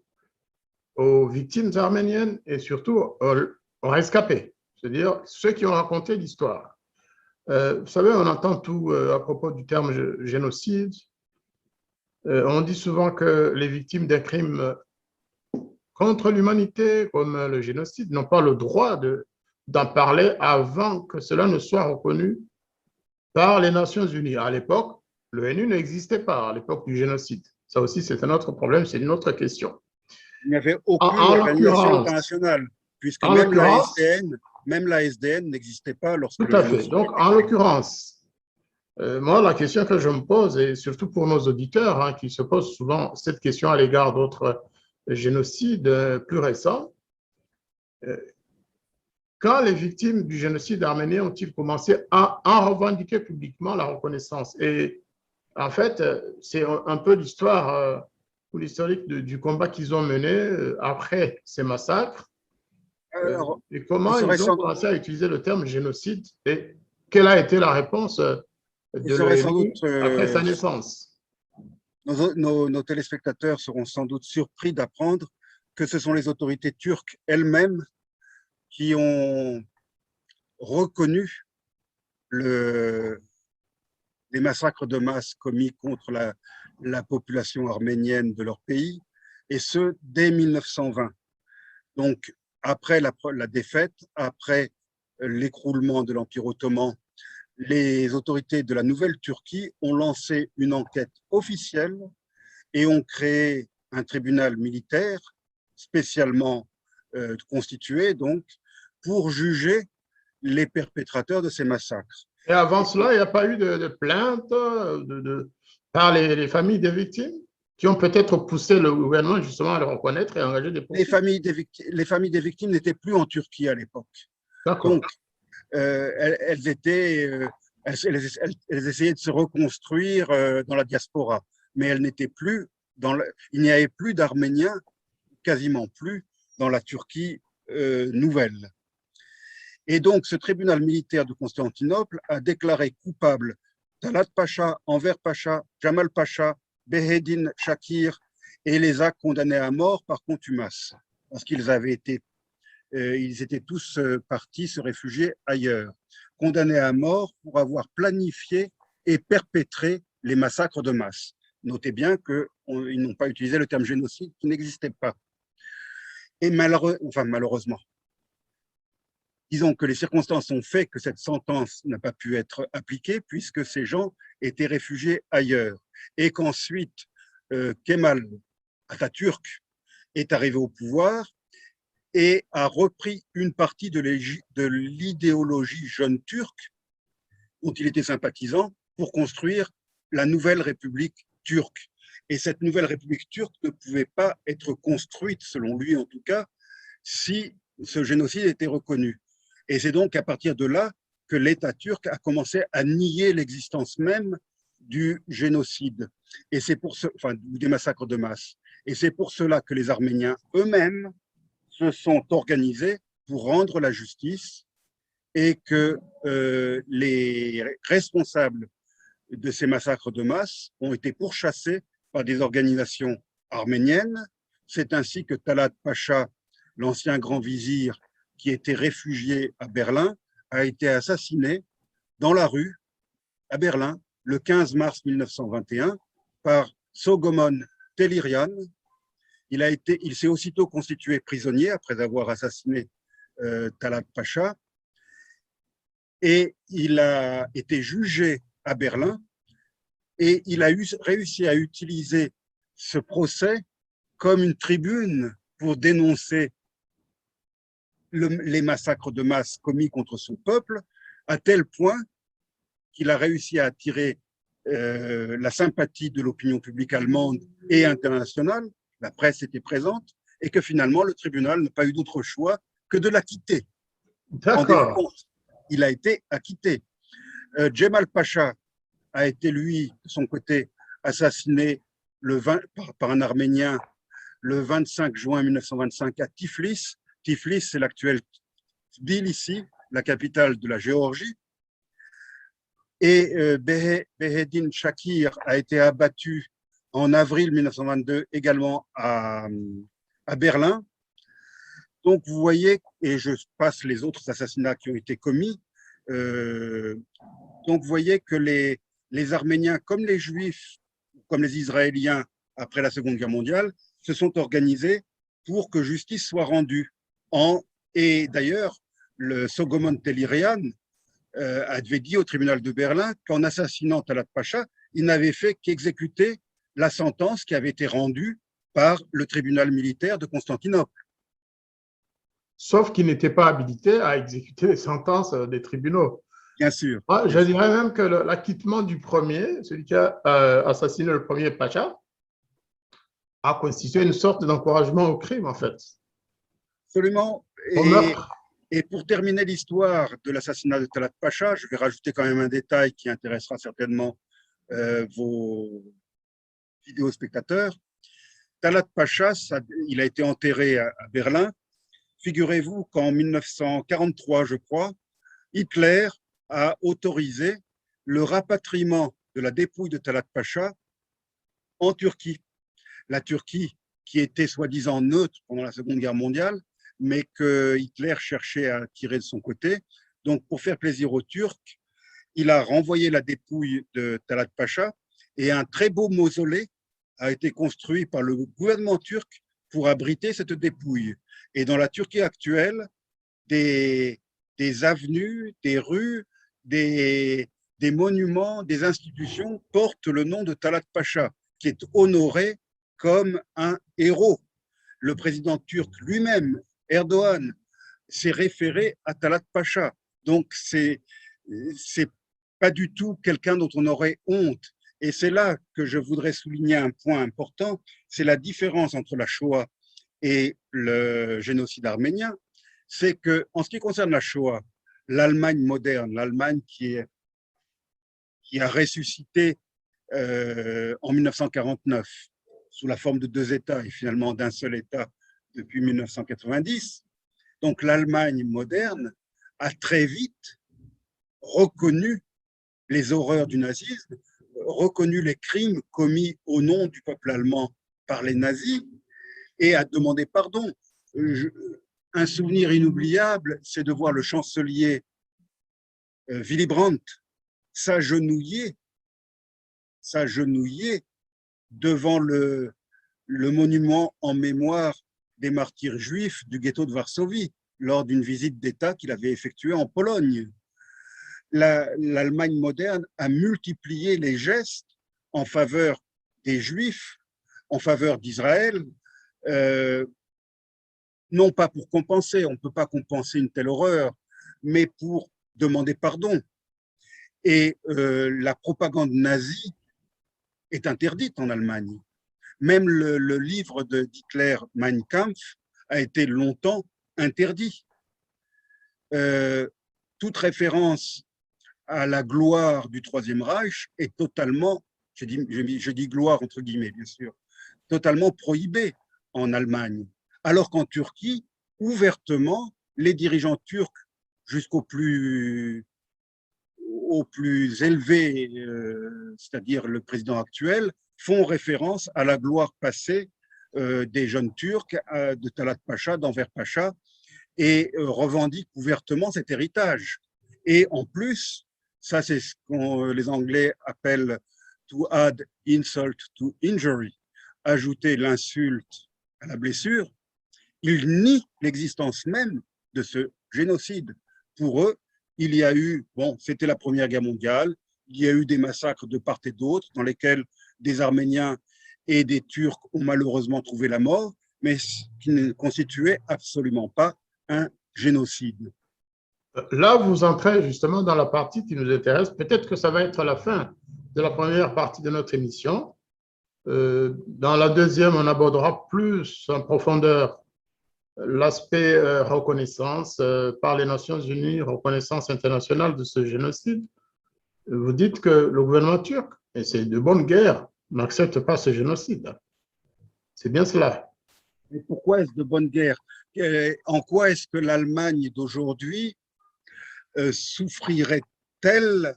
aux victimes arméniennes et surtout aux rescapés, c'est-à-dire ceux qui ont raconté l'histoire. Vous savez, on entend tout à propos du terme génocide. On dit souvent que les victimes d'un crime contre l'humanité, comme le génocide, n'ont pas le droit d'en parler avant que cela ne soit reconnu par les Nations Unies. À l'époque, l'ONU n'existait pas, à l'époque du génocide. Ça aussi, c'est un autre problème, c'est une autre question. Il n'y avait aucune organisation internationale, puisque même la SDN n'existait pas lorsque le génocide. Tout à fait. Donc, en l'occurrence, moi, la question que je me pose, et surtout pour nos auditeurs qui se posent souvent cette question à l'égard d'autres génocides plus récents, quand les victimes du génocide arménien ont-ils commencé à en revendiquer publiquement la reconnaissance? Et en fait, c'est un peu l'histoire ou l'historique du combat qu'ils ont mené après ces massacres. Alors, et comment ils ont commencé à utiliser le terme génocide et quelle a été la réponse de l'ONU après sa naissance? Nos téléspectateurs seront sans doute surpris d'apprendre que ce sont les autorités turques elles-mêmes qui ont reconnu les massacres de masse commis contre la population arménienne de leur pays, et ce, dès 1920. Donc, après la défaite, après l'écroulement de l'Empire ottoman, les autorités de la Nouvelle Turquie ont lancé une enquête officielle et ont créé un tribunal militaire spécialement constitué donc pour juger les perpétrateurs de ces massacres. Et avant cela, il n'y a pas eu de plainte par les familles des victimes qui ont peut-être poussé le gouvernement justement à le reconnaître et à engager des poursuites? Les familles des victimes n'étaient plus en Turquie à l'époque. Donc, elles essayaient de se reconstruire dans la diaspora, mais elles n'étaient plus il n'y avait plus d'Arméniens, quasiment plus, dans la Turquie nouvelle. Et donc, ce tribunal militaire de Constantinople a déclaré coupable Talat Pacha, Enver Pacha, Jamal Pacha, Behedine Shakir et les a condamnés à mort par contumace, parce qu'ils ils étaient tous partis se réfugier ailleurs, condamnés à mort pour avoir planifié et perpétré les massacres de masse. Notez bien qu'ils n'ont pas utilisé le terme génocide qui n'existait pas. Et malheureusement, disons que les circonstances ont fait que cette sentence n'a pas pu être appliquée puisque ces gens étaient réfugiés ailleurs et qu'ensuite Kemal Atatürk est arrivé au pouvoir et a repris une partie de l'idéologie jeune turque dont il était sympathisant pour construire la nouvelle République turque. Et cette nouvelle République turque ne pouvait pas être construite, selon lui en tout cas, si ce génocide était reconnu. Et c'est donc à partir de là que l'État turc a commencé à nier l'existence même du génocide, et c'est des massacres de masse. Et c'est pour cela que les Arméniens eux-mêmes se sont organisés pour rendre la justice et que les responsables de ces massacres de masse ont été pourchassés par des organisations arméniennes. C'est ainsi que Talat Pacha, l'ancien grand vizir qui était réfugié à Berlin, a été assassiné dans la rue à Berlin le 15 mars 1921 par Sogomon Tehlirian. Il s'est aussitôt constitué prisonnier après avoir assassiné Talat Pacha et il a été jugé à Berlin et il a réussi à utiliser ce procès comme une tribune pour dénoncer les massacres de masse commis contre son peuple, à tel point qu'il a réussi à attirer la sympathie de l'opinion publique allemande et internationale. La presse était présente et que finalement le tribunal n'a pas eu d'autre choix que de l'acquitter. D'accord. Il a été acquitté. Djemal Pacha a été, lui, de son côté, assassiné par un Arménien le 25 juin 1925 à Tiflis. Tiflis, c'est l'actuel Tbilissi, la capitale de la Géorgie. Et Behedine Shakir a été abattu en avril 1922 également à Berlin. Donc vous voyez, et je passe les autres assassinats qui ont été commis, donc vous voyez que les Arméniens, comme les Juifs, comme les Israéliens après la Seconde Guerre mondiale, se sont organisés pour que justice soit rendue. Et d'ailleurs, le Sogomon Tehlirian avait dit au tribunal de Berlin qu'en assassinant Talat Pacha, il n'avait fait qu'exécuter la sentence qui avait été rendue par le tribunal militaire de Constantinople. Sauf qu'il n'était pas habilité à exécuter les sentences des tribunaux. Bien sûr. Moi, je dirais même que l'acquittement du premier, celui qui a assassiné le premier Pacha, a constitué une sorte d'encouragement au crime, en fait. Absolument. Au meurtre. Et pour terminer l'histoire de l'assassinat de Talat Pacha, je vais rajouter quand même un détail qui intéressera certainement vos vidéos spectateurs. Talat Pacha, il a été enterré à Berlin. Figurez-vous qu'en 1943, je crois, Hitler a autorisé le rapatriement de la dépouille de Talat Pacha en Turquie. La Turquie, qui était soi-disant neutre pendant la Seconde Guerre mondiale, mais que Hitler cherchait à tirer de son côté. Donc, pour faire plaisir aux Turcs, il a renvoyé la dépouille de Talat Pacha et un très beau mausolée a été construit par le gouvernement turc pour abriter cette dépouille. Et dans la Turquie actuelle, des avenues, des rues, des monuments, des institutions portent le nom de Talat Pacha, qui est honoré comme un héros. Le président turc lui-même, Erdogan, s'est référé à Talat Pacha. Donc, c'est pas du tout quelqu'un dont on aurait honte. Et c'est là que je voudrais souligner un point important, c'est la différence entre la Shoah et le génocide arménien. C'est que, en ce qui concerne la Shoah, l'Allemagne moderne, l'Allemagne qui a ressuscité en 1949 sous la forme de deux États et finalement d'un seul État depuis 1990, donc l'Allemagne moderne a très vite reconnu les horreurs du nazisme, reconnu les crimes commis au nom du peuple allemand par les nazis et a demandé pardon. Un souvenir inoubliable, c'est de voir le chancelier Willy Brandt s'agenouiller devant le monument en mémoire des martyrs juifs du ghetto de Varsovie lors d'une visite d'État qu'il avait effectuée en Pologne. L'Allemagne moderne a multiplié les gestes en faveur des Juifs, en faveur d'Israël, non pas pour compenser, on ne peut pas compenser une telle horreur, mais pour demander pardon. Et la propagande nazie est interdite en Allemagne. Même le livre d'Hitler, Mein Kampf, a été longtemps interdit. Toute référence à la gloire du Troisième Reich est totalement, je dis gloire entre guillemets bien sûr, totalement prohibée en Allemagne. Alors qu'en Turquie, ouvertement, les dirigeants turcs jusqu'au plus élevé, c'est-à-dire le président actuel, font référence à la gloire passée des jeunes Turcs, de Talat Pacha, d'Enver Pacha, et revendiquent ouvertement cet héritage. Et en plus, ça c'est ce que les Anglais appellent to add insult to injury, ajouter l'insulte à la blessure, ils nient l'existence même de ce génocide. Pour eux, il y a eu, bon, c'était la Première Guerre mondiale, il y a eu des massacres de part et d'autre dans lesquels des Arméniens et des Turcs ont malheureusement trouvé la mort, mais qui ne constituait absolument pas un génocide. Là, vous entrez justement dans la partie qui nous intéresse. Peut-être que ça va être la fin de la première partie de notre émission. Dans la deuxième, on abordera plus en profondeur l'aspect reconnaissance par les Nations Unies, reconnaissance internationale de ce génocide. Vous dites que le gouvernement turc, et c'est de bonne guerre, n'accepte pas ce génocide. C'est bien cela. Mais pourquoi est-ce de bonne guerre? En quoi est-ce que l'Allemagne d'aujourd'hui souffrirait-elle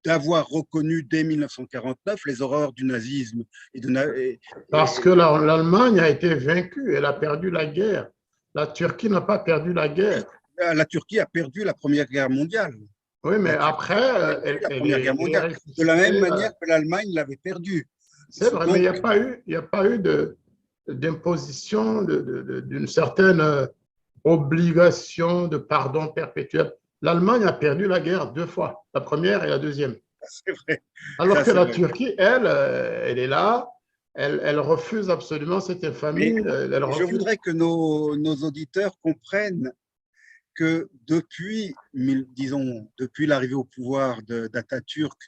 d'avoir reconnu dès 1949 les horreurs du nazisme Parce que l'Allemagne a été vaincue, elle a perdu la guerre. La Turquie n'a pas perdu la guerre. La Turquie a perdu la Première Guerre mondiale. Oui, mais après, de la même manière que l'Allemagne l'avait perdue. C'est vrai, mais il n'y a pas eu d'imposition d'une certaine obligation de pardon perpétuel. L'Allemagne a perdu la guerre 2 fois, la première et la deuxième. C'est vrai. Alors que la Turquie, elle est là, elle refuse absolument cette infamie. Je voudrais que nos auditeurs comprennent que depuis l'arrivée au pouvoir d'Atatürk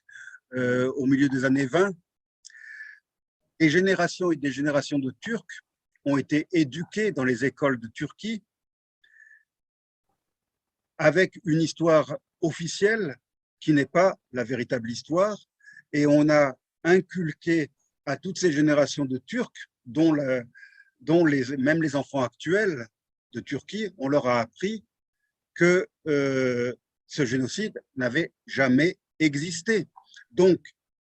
au milieu des années 20, des générations et des générations de Turcs ont été éduqués dans les écoles de Turquie avec une histoire officielle qui n'est pas la véritable histoire, et on a inculqué à toutes ces générations de Turcs, même les enfants actuels de Turquie, on leur a appris que ce génocide n'avait jamais existé. Donc,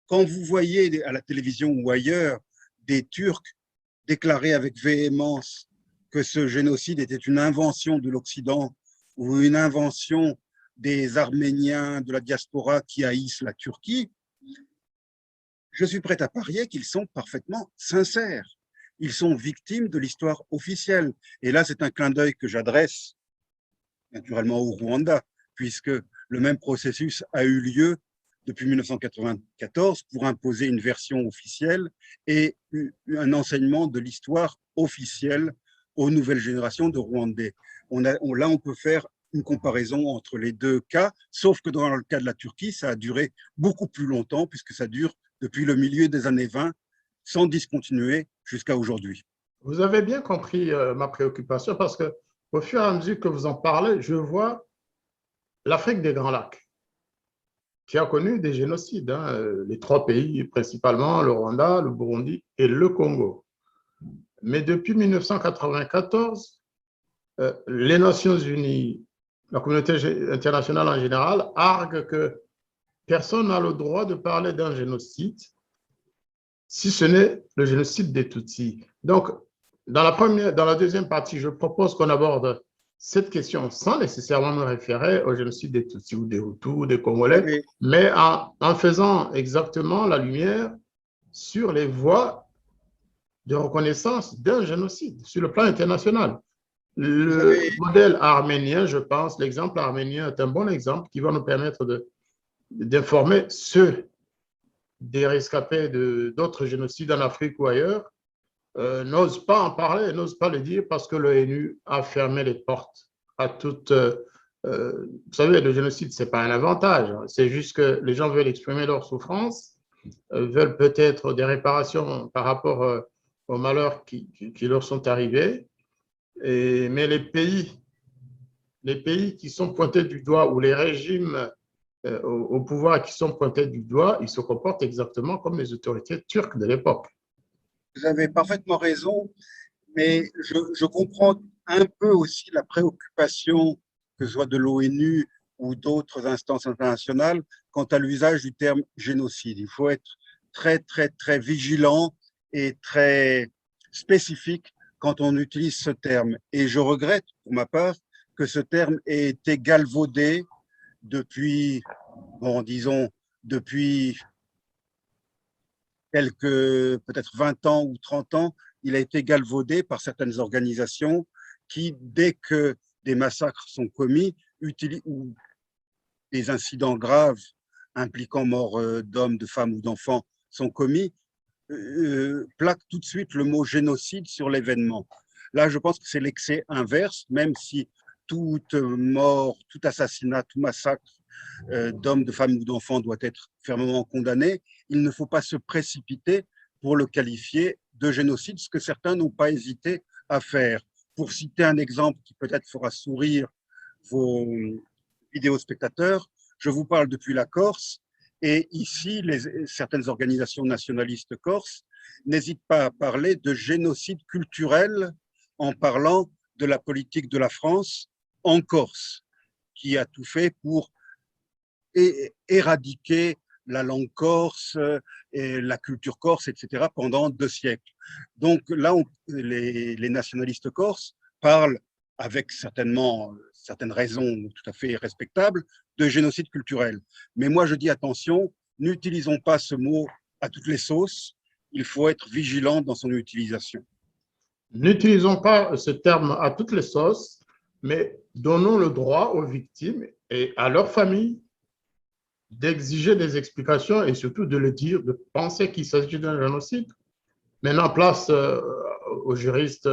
quand vous voyez à la télévision ou ailleurs des Turcs déclarer avec véhémence que ce génocide était une invention de l'Occident ou une invention des Arméniens de la diaspora qui haïssent la Turquie, je suis prêt à parier qu'ils sont parfaitement sincères. Ils sont victimes de l'histoire officielle. Et là, c'est un clin d'œil que j'adresse naturellement au Rwanda, puisque le même processus a eu lieu depuis 1994 pour imposer une version officielle et un enseignement de l'histoire officielle aux nouvelles générations de Rwandais. Là, on peut faire une comparaison entre les deux cas, sauf que dans le cas de la Turquie, ça a duré beaucoup plus longtemps, puisque ça dure depuis le milieu des années 20, sans discontinuer jusqu'à aujourd'hui. Vous avez bien compris ma préoccupation, parce que au fur et à mesure que vous en parlez, je vois l'Afrique des Grands Lacs, qui a connu des génocides, les 3 pays principalement, le Rwanda, le Burundi et le Congo. Mais depuis 1994, les Nations Unies, la communauté internationale en général, arguent que personne n'a le droit de parler d'un génocide si ce n'est le génocide des Tutsis. Donc, dans la deuxième partie, je propose qu'on aborde cette question sans nécessairement me référer au génocide des Tutsis ou des Hutus ou des Congolais, mais en faisant exactement la lumière sur les voies de reconnaissance d'un génocide sur le plan international. Le modèle arménien, je pense, l'exemple arménien est un bon exemple qui va nous permettre d'informer ceux des rescapés d'autres génocides en Afrique ou ailleurs, n'osent pas en parler, n'osent pas le dire parce que l'ONU a fermé les portes à toute. Vous savez, le génocide, ce n'est pas un avantage, c'est juste que les gens veulent exprimer leur souffrance, veulent peut-être des réparations par rapport aux malheurs qui leur sont arrivés. Mais les pays qui sont pointés du doigt ou les régimes au pouvoir qui sont pointés du doigt, ils se comportent exactement comme les autorités turques de l'époque. Vous avez parfaitement raison, mais je comprends un peu aussi la préoccupation, que ce soit de l'ONU ou d'autres instances internationales, quant à l'usage du terme génocide. Il faut être très, très, très vigilant et très spécifique quand on utilise ce terme. Et je regrette, pour ma part, que ce terme ait été galvaudé depuis, bon, disons, depuis quelques, peut-être 20 ans ou 30 ans, il a été galvaudé par certaines organisations qui, dès que des massacres sont commis, ou des incidents graves impliquant mort d'hommes, de femmes ou d'enfants sont commis, plaquent tout de suite le mot génocide sur l'événement. Là, je pense que c'est l'excès inverse, même si toute mort, tout assassinat, tout massacre d'hommes, de femmes ou d'enfants doit être fermement condamné, il ne faut pas se précipiter pour le qualifier de génocide, ce que certains n'ont pas hésité à faire. Pour citer un exemple qui peut-être fera sourire vos vidéospectateurs, je vous parle depuis la Corse, et ici, certaines organisations nationalistes corses n'hésitent pas à parler de génocide culturel en parlant de la politique de la France en Corse, qui a tout fait pour éradiquer la langue corse et la culture corse, etc., pendant 2 siècles. Donc là, les nationalistes corses parlent, avec certaines raisons tout à fait respectables, de génocide culturel. Mais moi, je dis attention, n'utilisons pas ce mot à toutes les sauces, il faut être vigilant dans son utilisation. N'utilisons pas ce terme à toutes les sauces, mais donnons le droit aux victimes et à leurs familles d'exiger des explications et surtout de le dire, de penser qu'il s'agit d'un génocide. Maintenant, place aux juristes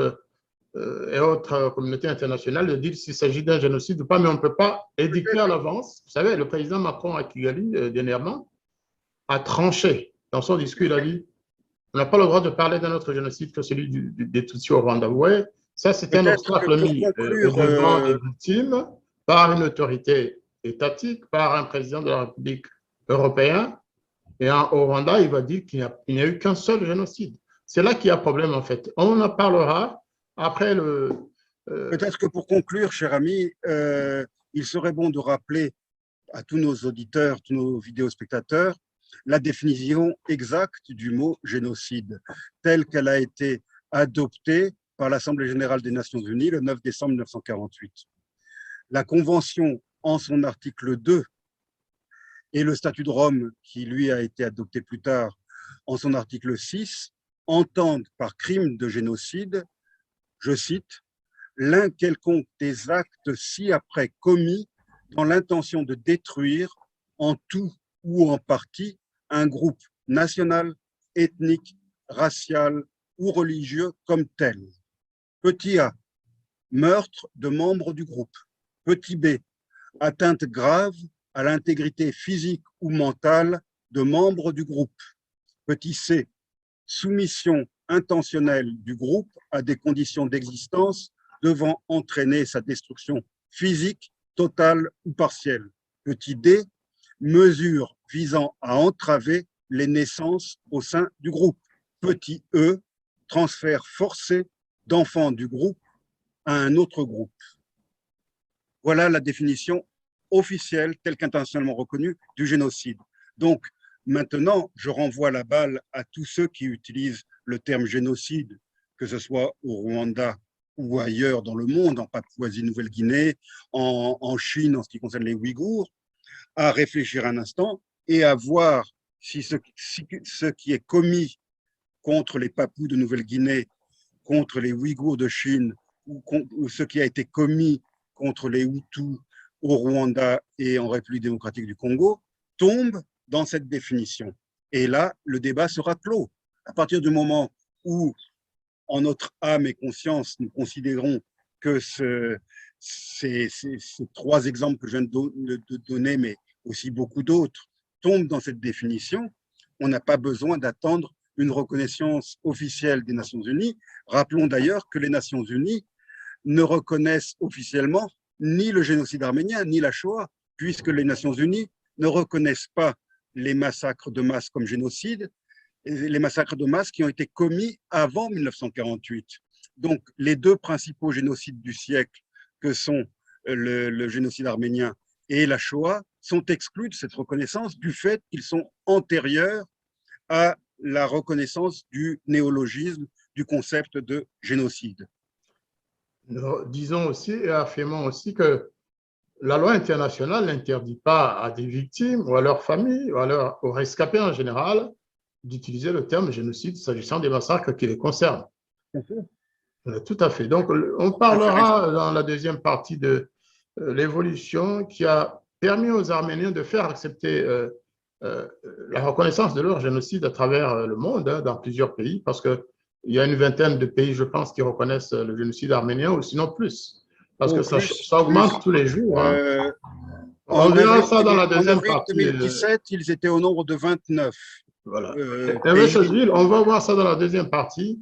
et autres communautés internationales de dire s'il s'agit d'un génocide ou pas, mais on ne peut pas édicter à l'avance. Vous savez, le président Macron à Kigali, dernièrement, a tranché. Dans son discours, il a dit on n'a pas le droit de parler d'un autre génocide que celui des Tutsis au Rwanda. Ouais, ça, c'est un obstacle mis devant des victimes par une autorité étatique, par un président de la République européenne. Et au Rwanda, il va dire qu'il n'y a eu qu'un seul génocide. C'est là qu'il y a problème, en fait. On en parlera après le. Peut-être que pour conclure, cher ami, il serait bon de rappeler à tous nos auditeurs, tous nos vidéospectateurs, la définition exacte du mot génocide, telle qu'elle a été adoptée par l'Assemblée générale des Nations unies le 9 décembre 1948. La Convention, en son article 2, et le statut de Rome, qui lui a été adopté plus tard, en son article 6, entendent par crime de génocide, je cite, l'un quelconque des actes ci-après commis dans l'intention de détruire en tout ou en partie un groupe national, ethnique, racial ou religieux comme tel. Petit a, meurtre de membres du groupe. Petit b, atteinte grave à l'intégrité physique ou mentale de membres du groupe. Petit c, soumission intentionnelle du groupe à des conditions d'existence devant entraîner sa destruction physique, totale ou partielle. Petit d, mesures visant à entraver les naissances au sein du groupe. Petit e, transfert forcé d'enfants du groupe à un autre groupe. Voilà la définition officielle, telle qu'internationalement reconnue, du génocide. Donc, maintenant, je renvoie la balle à tous ceux qui utilisent le terme génocide, que ce soit au Rwanda ou ailleurs dans le monde, en Papouasie-Nouvelle-Guinée, en Chine, en ce qui concerne les Ouïghours, à réfléchir un instant et à voir si ce qui est commis contre les Papous de Nouvelle-Guinée, contre les Ouïghours de Chine, ou ce qui a été commis contre les Hutus au Rwanda et en République démocratique du Congo, tombe dans cette définition. Et là, le débat sera clos. À partir du moment où, en notre âme et conscience, nous considérons que ces trois exemples que je viens de donner, mais aussi beaucoup d'autres, tombent dans cette définition, on n'a pas besoin d'attendre une reconnaissance officielle des Nations Unies. Rappelons d'ailleurs que les Nations Unies ne reconnaissent officiellement ni le génocide arménien, ni la Shoah, puisque les Nations Unies ne reconnaissent pas les massacres de masse comme génocide, les massacres de masse qui ont été commis avant 1948. Donc, les deux principaux génocides du siècle, que sont le génocide arménien et la Shoah, sont exclus de cette reconnaissance du fait qu'ils sont antérieurs à la reconnaissance du néologisme, du concept de génocide. Disons aussi et affirmons aussi que la loi internationale n'interdit pas à des victimes ou à leurs familles ou aux rescapés en général d'utiliser le terme génocide s'agissant des massacres qui les concernent. Tout à fait. Donc, on parlera dans la deuxième partie de l'évolution qui a permis aux Arméniens de faire accepter la reconnaissance de leur génocide à travers le monde, dans plusieurs pays, parce qu'il y a une vingtaine de pays, je pense, qui reconnaissent le génocide arménien, ou sinon plus, parce que ça augmente tous les jours. On verra ça dans la deuxième partie. En 2017, ils étaient au nombre de 29. Voilà. On va voir ça dans la deuxième partie.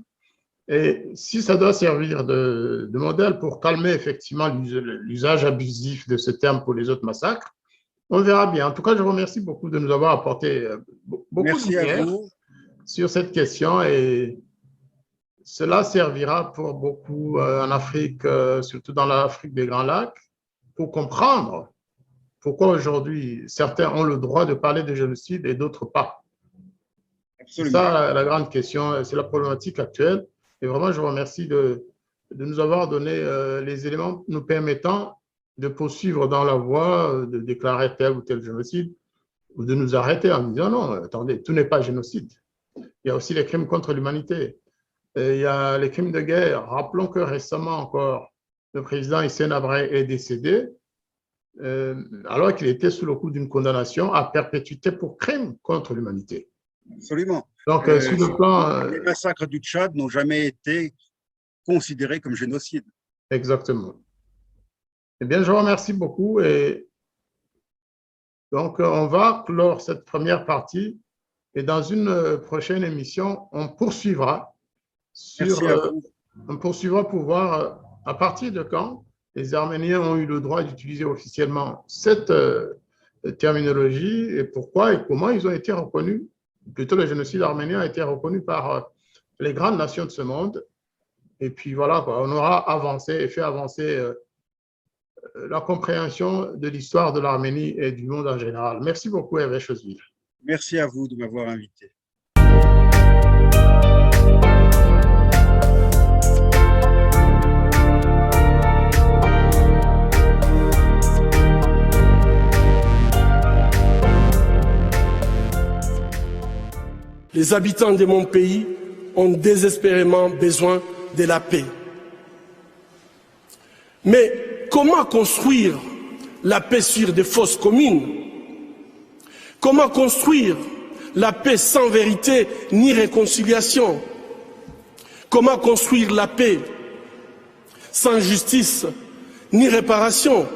Et si ça doit servir de modèle pour calmer effectivement l'usage abusif de ce terme pour les autres massacres, on verra bien. En tout cas, je vous remercie beaucoup de nous avoir apporté beaucoup de lumière sur cette question et cela servira pour beaucoup en Afrique, surtout dans l'Afrique des Grands Lacs, pour comprendre pourquoi aujourd'hui certains ont le droit de parler de génocide et d'autres pas. C'est ça la grande question, c'est la problématique actuelle. Et vraiment, je vous remercie de nous avoir donné les éléments nous permettant de poursuivre dans la voie, de déclarer tel ou tel génocide, ou de nous arrêter en disant non, attendez, tout n'est pas génocide. Il y a aussi les crimes contre l'humanité. Il y a les crimes de guerre. Rappelons que récemment encore, le président Hissène Habré est décédé alors qu'il était sous le coup d'une condamnation à perpétuité pour crime contre l'humanité. Absolument. Donc, sur le plan… les massacres du Tchad n'ont jamais été considérés comme génocide. Exactement. Eh bien, je vous remercie beaucoup. Et donc, on va clore cette première partie. Et dans une prochaine émission, on poursuivra pour voir à partir de quand les Arméniens ont eu le droit d'utiliser officiellement cette terminologie et pourquoi et comment ils ont été reconnus. Plutôt, le génocide arménien a été reconnu par les grandes nations de ce monde. Et puis voilà, quoi, on aura avancé et fait avancer la compréhension de l'histoire de l'Arménie et du monde en général. Merci beaucoup, Hervé Chosville. Merci à vous de m'avoir invité. Les habitants de mon pays ont désespérément besoin de la paix. Mais comment construire la paix sur des fausses communes? Comment construire la paix sans vérité ni réconciliation? Comment construire la paix sans justice ni réparation?